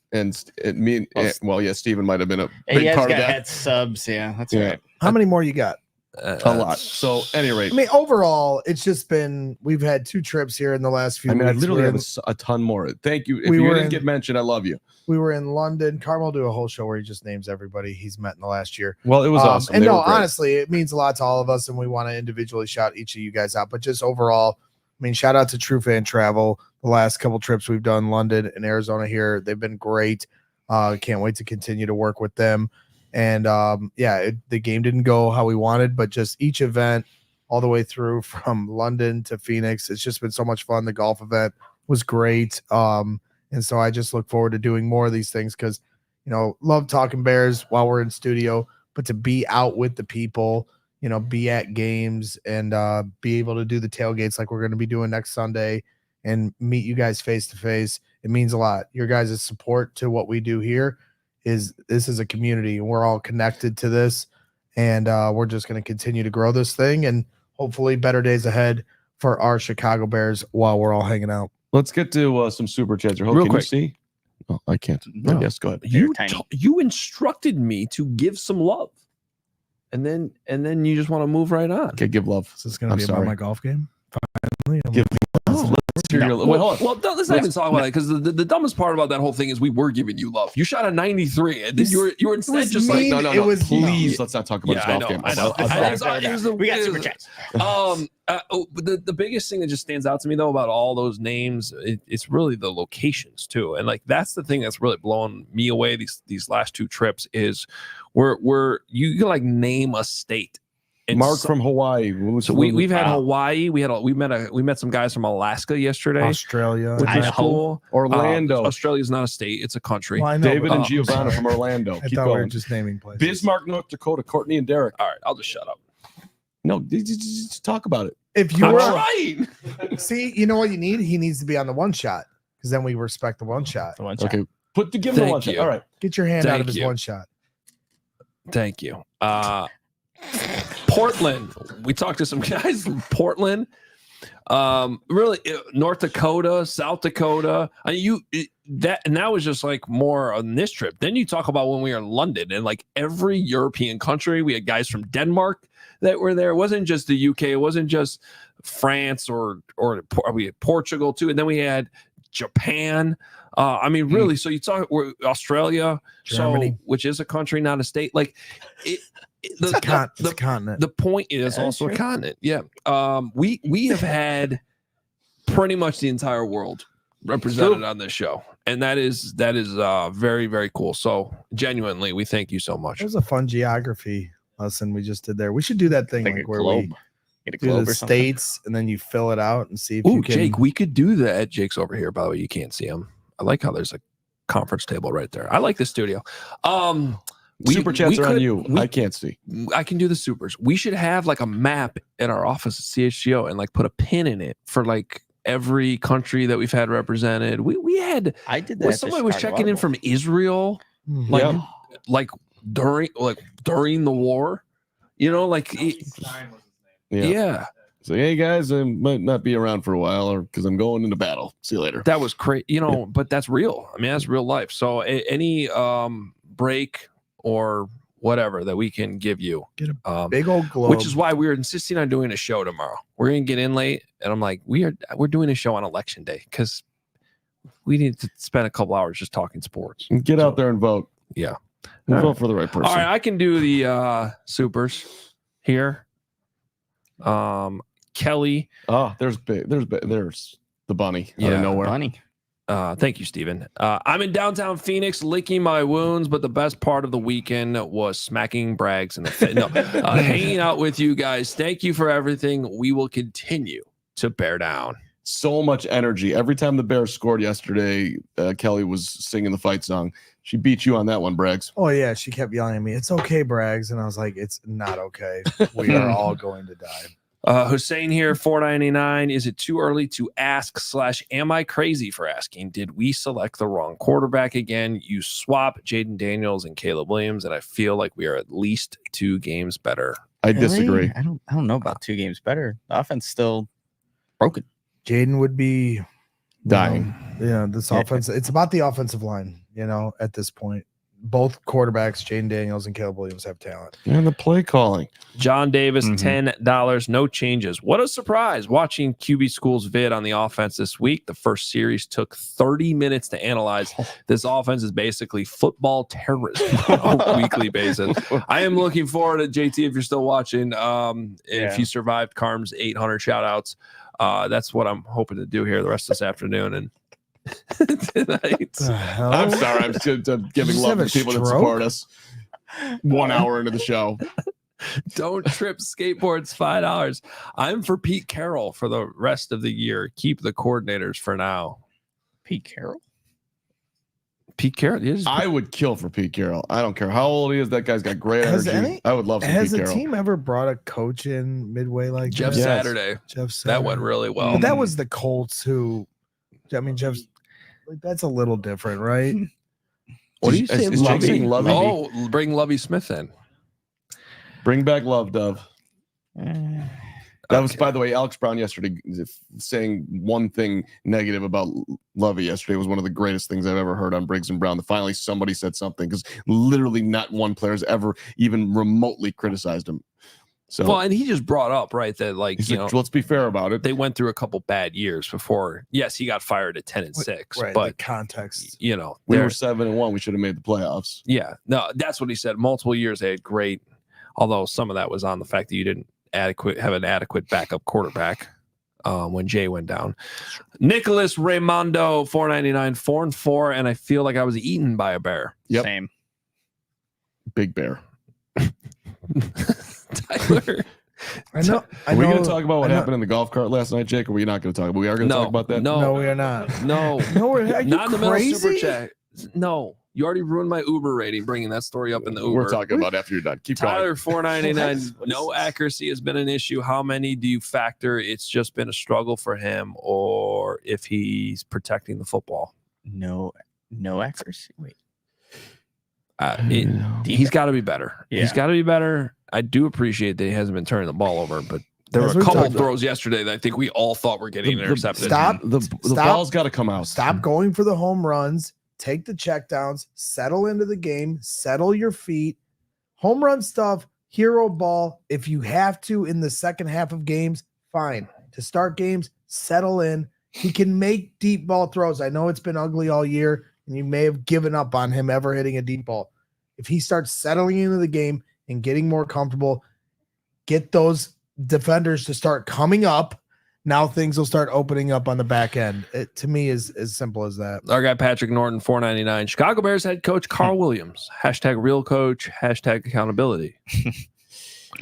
S1: me and Steven might have been a
S4: Hey,
S1: big
S4: you guys
S1: part of
S4: got
S1: that.
S4: had subs. Yeah, that's
S1: Yeah.
S4: right.
S2: How many more you got?
S1: A lot. So, at any rate,
S2: I mean, overall, it's just been, we've had 2 trips here in the last few
S1: I
S2: weeks.
S1: literally
S2: We're
S1: have a ton more. Thank you. If
S2: We
S1: you
S2: were
S1: didn't
S2: in-
S1: get mentioned, I love you.
S2: we were in London. Carmel will do a whole show where he just names everybody he's met in the last year.
S1: Well, it was awesome.
S2: And
S1: They
S2: no,
S1: were great.
S2: honestly, it means a lot to all of us, and we want to individually shout each of you guys out. But just overall, I mean, shout out to True Fan Travel. The last couple trips we've done, London and Arizona here, they've been great. Can't wait to continue to work with them. And the game didn't go how we wanted, but just each event all the way through from London to Phoenix, it's just been so much fun. The golf event was great. And so I just look forward to doing more of these things because, love talking Bears while we're in studio, but to be out with the people, be at games and be able to do the tailgates like we're going to be doing next Sunday and meet you guys face to face. It means a lot. Your guys' support to what we do here this is a community and we're all connected to this. And we're just going to continue to grow this thing and hopefully better days ahead for our Chicago Bears while we're all hanging out.
S1: Let's get to some super chats. Real
S3: Real
S1: can
S3: quick.
S1: you see? Oh, I can't.
S4: No.
S1: Yes, go ahead.
S3: You
S4: tiny.
S3: you instructed me to give some love, and then you just want to move right on.
S1: Okay, give love.
S2: Is this going to
S1: I'm
S2: be
S1: sorry.
S2: about my golf game? Finally,
S1: Give Let's hear your- wait, hold on.
S3: Well, let's not even talk about it because the dumbest part about that whole thing is we were giving you love. You shot a 93, and then you were instead
S2: was
S3: just
S2: mean.
S3: like,
S1: No,
S2: It was-
S1: please, let's not talk about
S3: yeah,
S1: this golf game.
S3: I know.
S4: We got super chats.
S3: But the biggest thing that just stands out to me though about all those names, it's really the locations too, and like that's the thing that's really blowing me away these last 2 trips is where you can like name a state. And
S1: Mark from Hawaii.
S3: So we've had Hawaii. We met some guys from Alaska yesterday,
S2: Australia.
S3: which was
S4: Idaho.
S3: cool.
S1: Orlando.
S3: Australia's not a state; it's a country.
S2: Well, I know,
S1: David
S2: but-
S1: and Giovanna from Orlando.
S2: I
S1: Keep
S2: thought we were
S1: going.
S2: just naming places.
S1: Bismarck, North Dakota. Courtney and Derek.
S3: All right, I'll just shut up.
S1: No, just talk about it.
S2: If you
S3: I'm
S2: were
S3: trying.
S2: see, you know what you need? He needs to be on the one shot because then we respect the one shot.
S4: The one shot.
S1: Okay, give him the one
S3: Thank
S1: shot.
S3: you.
S1: All right.
S2: Get your hand out
S3: Thank
S2: of his
S3: you.
S2: one shot.
S3: Thank you. Portland. We talked to some guys from Portland. Really, North Dakota, South Dakota. I mean, that was just like more on this trip. Then you talk about when we were in London and like every European country. We had guys from Denmark that were there. It wasn't just the UK. It wasn't just France or we had Portugal too. And then we had Japan. I mean, really. So you talk Australia,
S2: Germany.
S3: which is a country, not a state. Like
S2: It's a continent.
S3: the point is
S4: Yeah,
S3: also
S4: sure.
S3: a continent. Yeah. We have had pretty much the entire world represented on this show. And that is very, very cool. So genuinely, we thank you so much.
S2: There's a fun geography lesson we just did there. We should do that thing
S4: Like a
S2: like where
S4: globe.
S2: we
S4: Get a
S2: do
S4: globe
S2: the
S4: or something.
S2: states and then you fill it out and see if
S3: Ooh,
S2: you can.
S3: Jake, we could do that. Jake's over here, by the way. You can't see him. I like how there's a conference table right there. I like the studio.
S1: Super chats are on you.
S3: I
S1: I can't see.
S3: can do the supers. We should have like a map in our office at CHGO and like put a pin in it for like every country that we've had represented. We had
S4: I did that.
S3: when
S4: at the
S3: somebody was
S4: Chicago
S3: checking in
S4: Audible.
S3: from Israel,
S2: Mhm.
S3: like
S1: Yeah.
S3: during the war, like
S1: Yeah.
S3: yeah,
S1: So, hey guys, I might not be around for a while, or because I'm going into battle. See you later.
S3: that was crazy. But that's real. I mean, that's real life. So any break or whatever that we can give you,
S2: Get a big old globe.
S3: which is why we were insisting on doing a show tomorrow. We're gonna get in late, and I'm like, we're doing a show on election day because we need to spend a couple hours just talking sports.
S1: Get out there and vote.
S3: Yeah.
S1: And
S3: All
S1: vote
S3: right.
S1: for the right person.
S3: All right, I can do the supers here. Kelly,
S1: Oh, there's the bunny out
S3: Yeah,
S1: of nowhere.
S4: Bunny.
S3: thank you, Steven. I'm in downtown Phoenix, licking my wounds, but the best part of the weekend was smacking Braggs in the face. No, hanging out with you guys. Thank you for everything. We will continue to bear down.
S1: so much energy. Every time the Bears scored yesterday, Kelly was singing the fight song. She beat you on that one, Braggs.
S2: Oh, yeah. She kept yelling at me, "It's okay, Braggs." And I was like, "It's not okay. We are all going to die."
S3: Hussein here, $4.99. Is it too early to ask / am I crazy for asking? Did we select the wrong quarterback again? You swap Jaden Daniels and Caleb Williams, and I feel like we are at least 2 games better.
S1: I disagree.
S4: I don't know about 2 games better. The offense still broken.
S2: Jaden would be
S1: Dying.
S2: This offense. It's about the offensive line. At this point, both quarterbacks, Jaden Daniels and Caleb Williams, have talent.
S1: And the play calling.
S3: John Davis, $10, no changes. What a surprise watching QB School's vid on the offense this week. The first series took 30 minutes to analyze. This offense is basically football terrorism on a weekly basis. I am looking forward to JT, if you're still watching, if you survived Carm's 800 shout outs. That's what I'm hoping to do here the rest of this afternoon. And tonight.
S1: I'm sorry. I'm just giving love to people that support us. 1 hour into the show.
S3: Don't trip skateboards, $5. I'm for Pete Carroll for the rest of the year. Keep the coordinators for now.
S4: Pete Carroll?
S3: Pete Carroll?
S1: I would kill for Pete Carroll. I don't care how old he is. That guy's got great energy. I would love some
S2: Has
S1: Pete
S2: a
S1: Carroll.
S2: Team ever brought a coach in midway like
S3: Jeff
S2: that?
S3: Saturday.
S2: Jeff Saturday.
S3: That went really well.
S2: But that was the Colts who, Jeff's that's a little different, right?
S3: What do you say?
S1: Is Jake saying Lovey?
S3: Oh, bring Lovey Smith in.
S1: Bring back Love Dove. That was, by the way, Alex Brown yesterday saying one thing negative about Lovey yesterday was one of the greatest things I've ever heard on Briggs and Brown. That finally somebody said something, because literally not one player's ever even remotely criticized him. So,
S3: well, and he just brought up, right, that
S1: let's be fair about it.
S3: They went through a couple bad years before. Yes, he got fired at 10-6,
S2: right,
S3: but
S2: the context,
S1: we were 7-1. We should have made the playoffs.
S3: Yeah, no, that's what he said. Multiple years they had great, although some of that was on the fact that you didn't have an adequate backup quarterback when Jay went down. Nicholas Raimondo, $4.99, 4-4, and I feel like I was eaten by a bear.
S1: Yep.
S4: Same.
S1: Big bear.
S3: Tyler.
S2: I know.
S1: Are we going to talk about what happened in the golf cart last night, Jake? Or are we not going to talk about? We are going to talk about that.
S2: No, we are not.
S3: No,
S2: are you
S3: not in the middle of
S2: crazy?
S3: Superchat. No, you already ruined my Uber rating, bringing that story up in the Uber.
S1: We're talking about after you're done. Keep
S3: Tyler,
S1: going.
S3: $4.99. No accuracy has been an issue. How many do you factor? It's just been a struggle for him, or if he's protecting the football.
S4: No accuracy. Wait.
S3: He's got to be better.
S4: Yeah.
S3: He's got to be better. I do appreciate that he hasn't been turning the ball over, but there were a couple throws yesterday that I think we all thought were getting intercepted.
S1: The ball's got to come out.
S2: Stop going for the home runs. Take the checkdowns. Settle into the game. Settle your feet. Home run stuff. Hero ball. If you have to in the second half of games, fine. To start games, settle in. He can make deep ball throws. I know it's been ugly all year, and you may have given up on him ever hitting a deep ball. If he starts settling into the game and getting more comfortable, get those defenders to start coming up, now things will start opening up on the back end. It, to me, is as simple as that.
S3: Our guy Patrick Norton, $4.99. Chicago Bears head coach Carl Williams. #real coach. #accountability.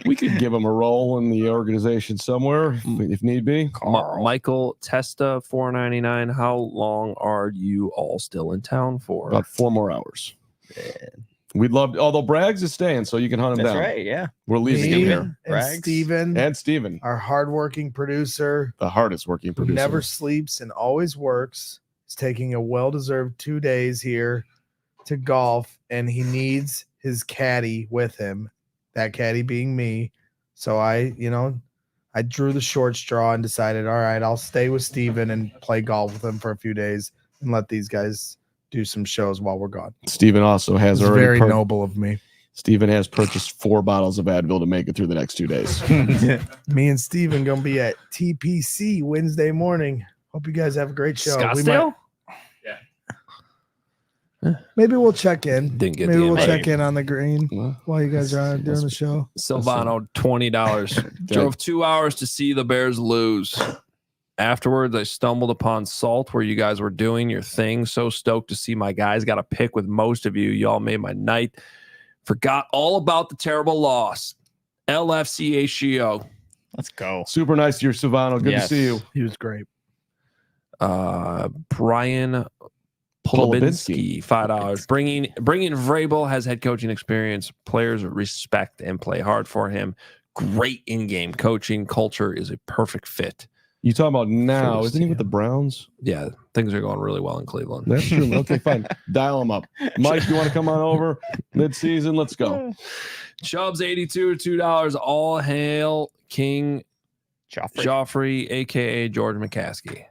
S1: We could give him a role in the organization somewhere if need be.
S3: Michael Testa, $4.99. How long are you all still in town for?
S1: About 4 more hours. We'd love to, although Braggs is staying, so you can hunt him down.
S4: That's right, yeah.
S1: We're leaving him here.
S2: And
S1: Steven.
S2: Our hardworking producer.
S1: The hardest working producer.
S2: Who never sleeps and always works. Is taking a well-deserved 2 days here to golf, and he needs his caddy with him. That caddy being me. So I drew the short straw and decided, all right, I'll stay with Steven and play golf with him for a few days and let these guys do some shows while we're gone.
S1: Steven also has already
S2: very noble of me.
S1: Steven has purchased 4 bottles of Advil to make it through the next 2 days.
S2: Me and Steven gonna be at TPC Wednesday morning. Hope you guys have a great show.
S3: Scottsdale?
S2: Maybe we'll check in.
S3: Maybe
S2: we'll check in on the green while you guys are doing the show.
S3: Silvano, $20. Drove 2 hours to see the Bears lose. Afterwards, I stumbled upon Salt where you guys were doing your thing. So stoked to see my guys. Got a pick with most of you. Y'all made my night. Forgot all about the terrible loss. LFCHGO.
S4: Let's go.
S1: Super nice to your Silvano. Good to see you.
S2: He was great.
S3: Brian Polubinski, $5. Bringing Vrabel has head coaching experience. Players respect and play hard for him. Great in-game coaching. Culture is a perfect fit.
S1: You talking about now? Isn't he with the Browns?
S3: Yeah, things are going really well in Cleveland.
S1: That's true. Okay, fine. Dial him up. Mike, you want to come on over mid-season? Let's go.
S3: Chubbs 82, $2. All hail King Joffrey, a.k.a. George McCaskey.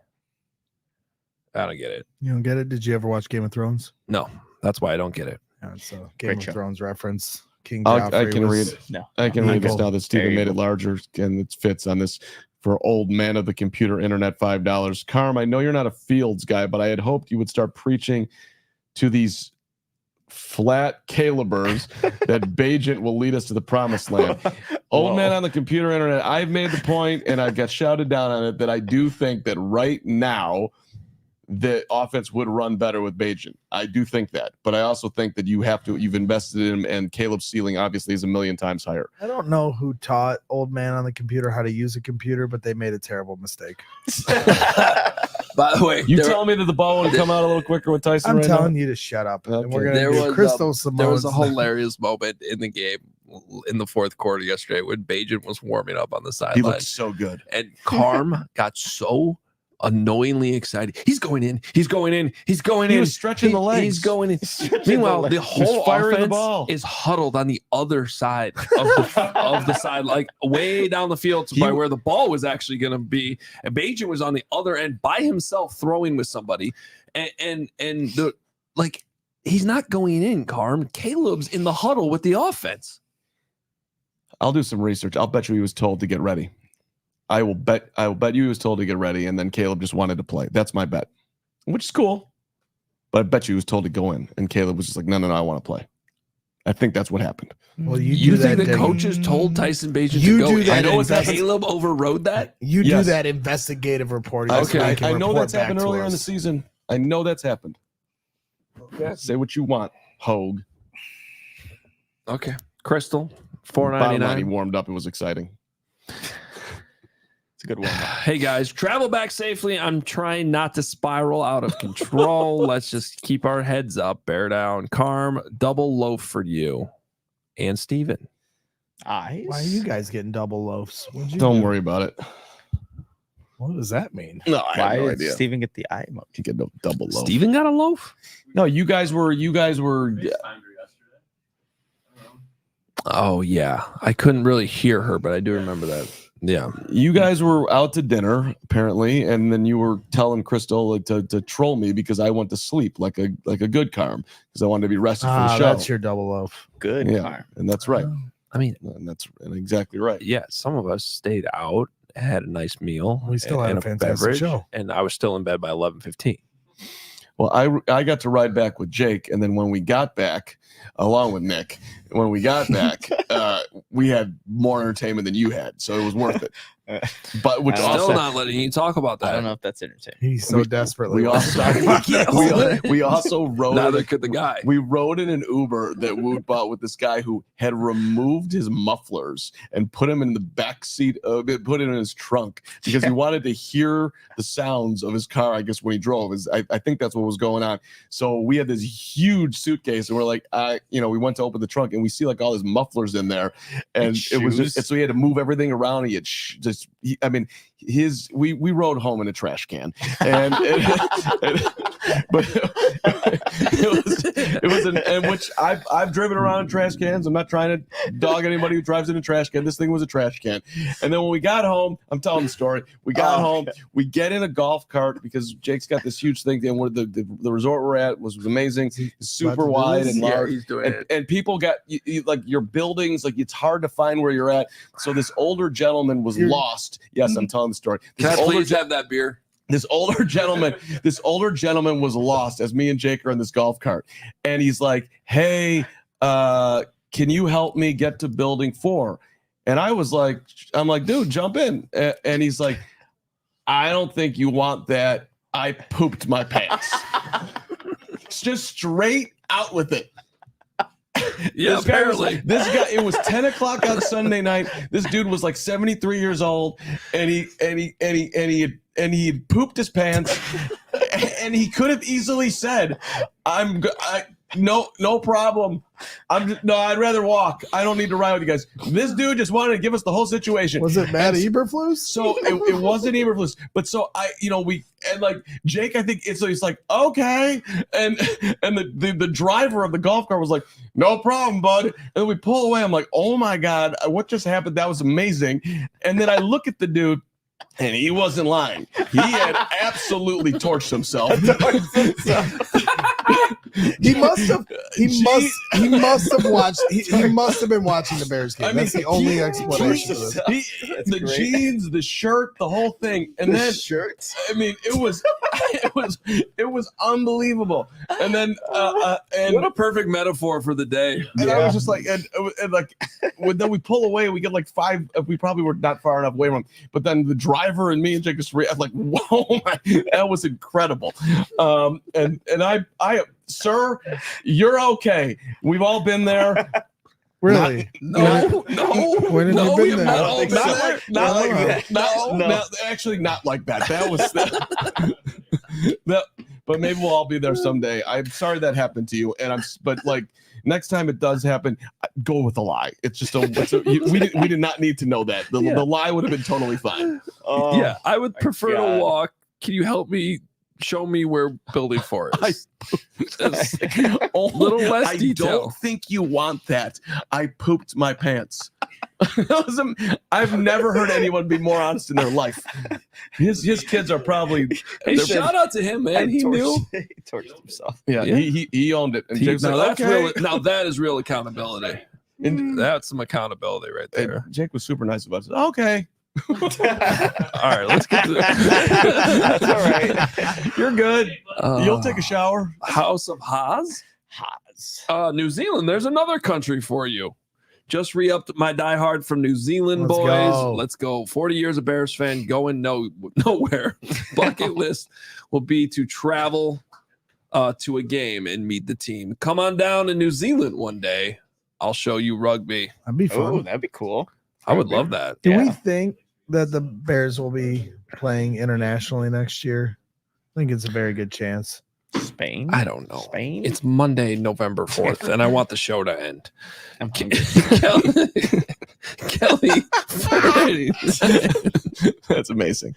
S3: I don't get it.
S2: You don't get it? Did you ever watch Game of Thrones?
S3: No, that's why I don't get it.
S2: Yeah, it's a Game of Thrones reference. King
S1: I
S2: Joffrey
S1: can read
S2: was-
S1: it. No, I can read this now that Steven made it larger and it fits on this. For old man of the computer internet, $5. Carm, I know you're not a Fields guy, but I had hoped you would start preaching to these flat calibers that Bajent will lead us to the promised land. Old man on the computer internet, I've made the point, and I got shouted down on it, that I do think that right now the offense would run better with Bajent. I do think that, but I also think that you've invested in him, and Caleb's ceiling obviously is a million times higher.
S2: I don't know who taught old man on the computer how to use a computer, but they made a terrible mistake.
S3: By the way,
S1: you telling me that the ball would come out a little quicker with Tyson?
S2: I'm telling you to shut up.
S1: Okay.
S2: And we're gonna do Crystal Simone.
S3: There was a hilarious moment in the game in the fourth quarter yesterday when Bajent was warming up on the sideline.
S1: He looked so good,
S3: and Carm got so annoyingly excited. He's going in. He's going in. He's going in.
S1: He was stretching the legs.
S3: He's going in. Meanwhile, the whole
S1: firing the
S3: offense
S1: ball.
S3: is huddled on the other side of the side, like way down the field to by where the ball was actually going to be. And Bajent was on the other end by himself throwing with somebody, and the like he's not going in. Carm, Caleb's in the huddle with the offense.
S1: I'll do some research. I'll bet you he was told to get ready. I will bet you he was told to get ready, and then Caleb just wanted to play. That's my bet, which is cool. But I bet you he was told to go in, and Caleb was just like, no, I want to play. I think that's what happened.
S2: Well,
S3: you think the coaches told Tyson Bajent to go in? I know Caleb overrode that.
S2: You do that investigative reporting.
S1: Okay, I know that's happened earlier in the season. I know that's happened. Okay. Say what you want, Hogue.
S3: Okay, Crystal,
S1: $4.99. He warmed up. It was exciting. It's a good one.
S3: Hey guys, travel back safely. I'm trying not to spiral out of control. Let's just keep our heads up. Bear down. Carm, double loaf for you and Steven.
S2: Why are you guys getting double loaves?
S1: Don't worry about it.
S2: What does that mean?
S1: No, I have no idea.
S4: Steven get the eye emoji?
S1: You get no double loaf.
S3: Steven got a loaf?
S1: No, you guys were.
S3: Oh yeah, I couldn't really hear her, but I do remember that. Yeah,
S1: you guys were out to dinner apparently, and then you were telling Crystal to troll me because I went to sleep like a good Carm because I wanted to be rested for the show.
S2: That's your double loaf.
S4: Good,
S1: Carm, and that's right.
S3: I mean,
S1: and that's exactly right.
S3: Yeah, some of us stayed out, had a nice meal.
S2: We still had a fantastic show,
S3: and I was still in bed by 11:15.
S1: Well, I got to ride back with Jake, and then when we got back, along with Nick, when we got back, we had more entertainment than you had, so it was worth it. But which
S3: still
S1: also
S3: not letting you talk about that.
S4: I don't know if that's entertaining.
S2: He's so desperately.
S1: We also rode.
S3: Neither could the guy.
S1: We rode in an Uber that Woot bought with this guy who had removed his mufflers and put him in the back seat. Put it in his trunk because he wanted to hear the sounds of his car. I guess when he drove, I think that's what was going on. So we had this huge suitcase, and we're like, we went to open the trunk, and we see like all his mufflers in there, and it was just so he had to move everything around. He had we rode home in a trash can, and but it was and which I've driven around in trash cans. I'm not trying to dog anybody who drives in a trash can. This thing was a trash can, and then when we got home, I'm telling the story. We got home, we get in a golf cart because Jake's got this huge thing, and where the resort we're at was amazing, super wide and large, and people got like your buildings, like it's hard to find where you're at. So this older gentleman was lost. Yes, I'm telling the story.
S3: Can I please have that beer?
S1: This older gentleman was lost as me and Jake are in this golf cart. And he's like, hey, can you help me get to building 4? And I'm like, dude, jump in. And he's like, I don't think you want that. I pooped my pants. Just straight out with it.
S3: Yeah, apparently.
S1: This guy, it was 10 o'clock on Sunday night. This dude was like 73 years old, and he and he pooped his pants, and he could have easily said, no problem. I'd rather walk. I don't need to ride with you guys. This dude just wanted to give us the whole situation.
S2: Was it Matt Eberflus?
S1: So it wasn't Eberflus, but so Jake, I think he's like, okay. And the driver of the golf cart was like, no problem, bud. And then we pull away. I'm like, oh my God, what just happened? That was amazing. And then I look at the dude, and he wasn't lying. He had absolutely torched himself.
S2: He must have watched. He must have been watching the Bears game. That's the only explanation for this.
S1: The jeans, the shirt, the whole thing, and then
S4: shirts.
S1: I mean, it was unbelievable. And then
S3: what a perfect metaphor for the day.
S1: And I was just like, and then we pull away, we get like 5. We probably were not far enough away from him, but then the driver and me and Jake, I was like, whoa, that was incredible. And I, sir, you're okay. We've all been there.
S2: Really?
S1: No.
S2: When have you been there?
S1: Not like that. No, actually, not like that. That was that. But maybe we'll all be there someday. I'm sorry that happened to you, but like next time it does happen, go with a lie. It's just we did not need to know that. The lie would have been totally fine.
S3: Yeah, I would prefer to walk. Can you help me? Show me where building 4 is. A little less detail.
S1: I don't think you want that. I pooped my pants. I've never heard anyone be more honest in their life. His kids are probably.
S3: Hey, shout out to him, man. He knew.
S4: He torched himself.
S1: Yeah. He owned it. And Jake's like, okay.
S3: Now that is real accountability. And that's some accountability right there.
S1: And Jake was super nice about it. Okay.
S3: All right, let's get to
S4: That's all right.
S1: You're good. You'll take a shower.
S3: House of Haas? New Zealand. There's another country for you. Just re-upped my diehard from New Zealand, boys. Let's go. 40 years of Bears fan, going nowhere. Bucket list will be to travel to a game and meet the team. Come on down to New Zealand one day. I'll show you rugby.
S2: That'd be fun.
S4: Oh, that'd be cool.
S3: I would love that.
S2: Do we think that the Bears will be playing internationally next year? I think it's a very good chance.
S4: Spain?
S3: I don't know.
S4: Spain?
S3: It's Monday, November 4th, and I want the show to end.
S4: I'm
S3: Kelly.
S1: That's amazing.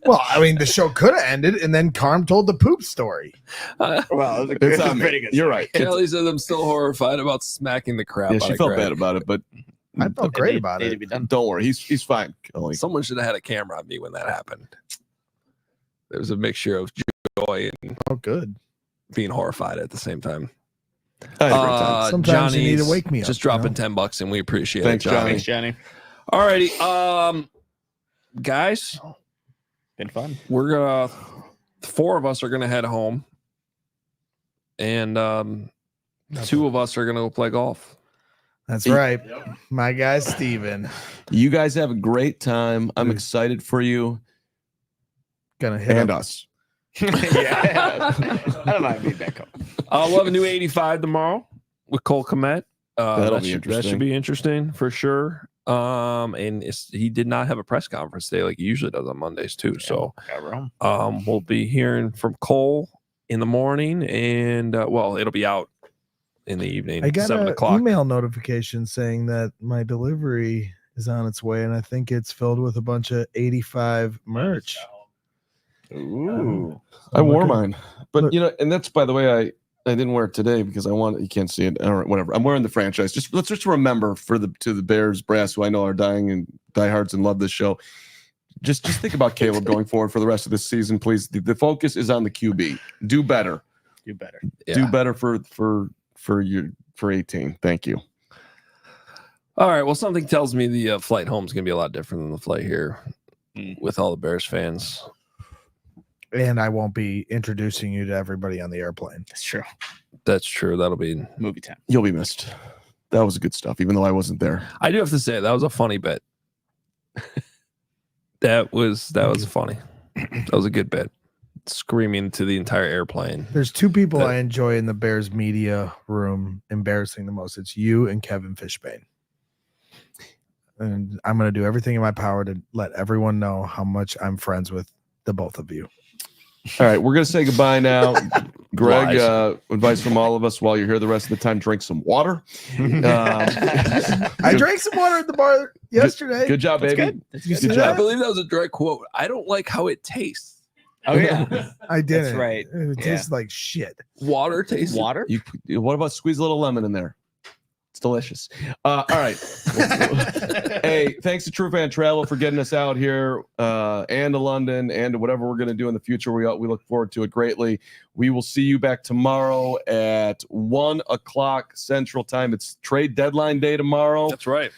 S2: Well, I mean, the show could have ended, and then Carm told the poop story.
S4: Well,
S1: it's on me. You're right.
S3: Kelly said I'm still horrified about smacking the crap out of
S1: she felt
S3: Greg.
S1: bad about it, but
S2: I felt great about it.
S1: Don't worry. He's fine, Kelly.
S3: Someone should have had a camera on me when that happened. There was a mixture of joy and
S2: good
S3: being horrified at the same time.
S2: Sometimes you need to wake me up.
S3: Just dropping $10 and we appreciate
S1: Thanks,
S3: it, Johnny.
S4: Thanks, Johnny.
S3: All righty. Guys,
S4: been fun.
S3: We're gonna 4 of us are gonna head home. And 2 of us are gonna go play golf.
S2: That's right. My guy Steven.
S1: You guys have a great time. I'm excited for you.
S2: Gonna hit
S1: us.
S4: Yeah. I don't mind being back home.
S3: We'll have a new 85 tomorrow with Cole Kmet.
S1: That'll be interesting.
S3: That should be interesting for sure. And he did not have a press conference today like he usually does on Mondays too. So we'll be hearing from Cole in the morning, and it'll be out in the evening.
S2: I got
S3: 7
S2: an
S3: o'clock.
S2: email notification saying that my delivery is on its way, and I think it's filled with a bunch of 85 merch.
S4: Ooh.
S1: I wore mine, but and that's, by the way, I didn't wear it today because you can't see it or whatever. I'm wearing the franchise. Let's just remember to the Bears brass, who I know are dying and diehards and love this show. Just think about Caleb going forward for the rest of this season, please. The focus is on the QB. Do better.
S3: Yeah.
S1: Do better for 18. Thank you.
S3: All right. Well, something tells me the flight home is going to be a lot different than the flight here with all the Bears fans.
S2: And I won't be introducing you to everybody on the airplane.
S3: That's true. That'll be
S4: movie time.
S1: You'll be missed. That was good stuff, even though I wasn't there.
S3: I do have to say that was a funny bit. That was funny. That was a good bit. Screaming to the entire airplane.
S2: There's 2 people I enjoy in the Bears media room embarrassing the most. It's you and Kevin Fishbane. And I'm going to do everything in my power to let everyone know how much I'm friends with the both of you.
S1: All right, we're going to say goodbye now. Greg, advice from all of us while you're here the rest of the time, drink some water.
S2: I drank some water at the bar yesterday.
S1: Good job, baby.
S4: Good.
S1: Good
S3: I
S1: job.
S3: believe that was a direct quote. I don't like how it tastes.
S4: Oh yeah,
S2: I didn't.
S4: That's right.
S2: It tastes like shit.
S3: Water tastes.
S4: Water.
S1: What about squeeze a little lemon in there? It's delicious. All right. Hey, thanks to True Fan Travel for getting us out here and to London and to whatever we're going to do in the future. We look forward to it greatly. We will see you back tomorrow at 1:00 Central Time. It's trade deadline day tomorrow.
S3: That's right.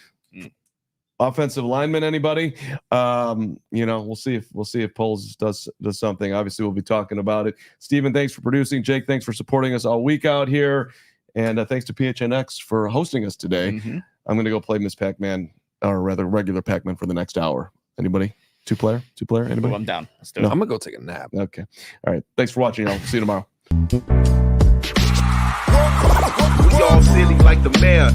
S1: Offensive lineman, anybody? We'll see if Poles does something. Obviously, we'll be talking about it. Steven, thanks for producing. Jake, thanks for supporting us all week out here. And thanks to PHNX for hosting us today.
S4: Mm-hmm.
S1: I'm going to go play Miss Pac-Man, or rather regular Pac-Man for the next hour. Anybody? Two-player? Anybody?
S4: Well, I'm down. Let's do it.
S3: I'm going to go take a nap.
S1: Okay. All right. Thanks for watching, y'all. See you tomorrow.
S5: We all silly like the mayor.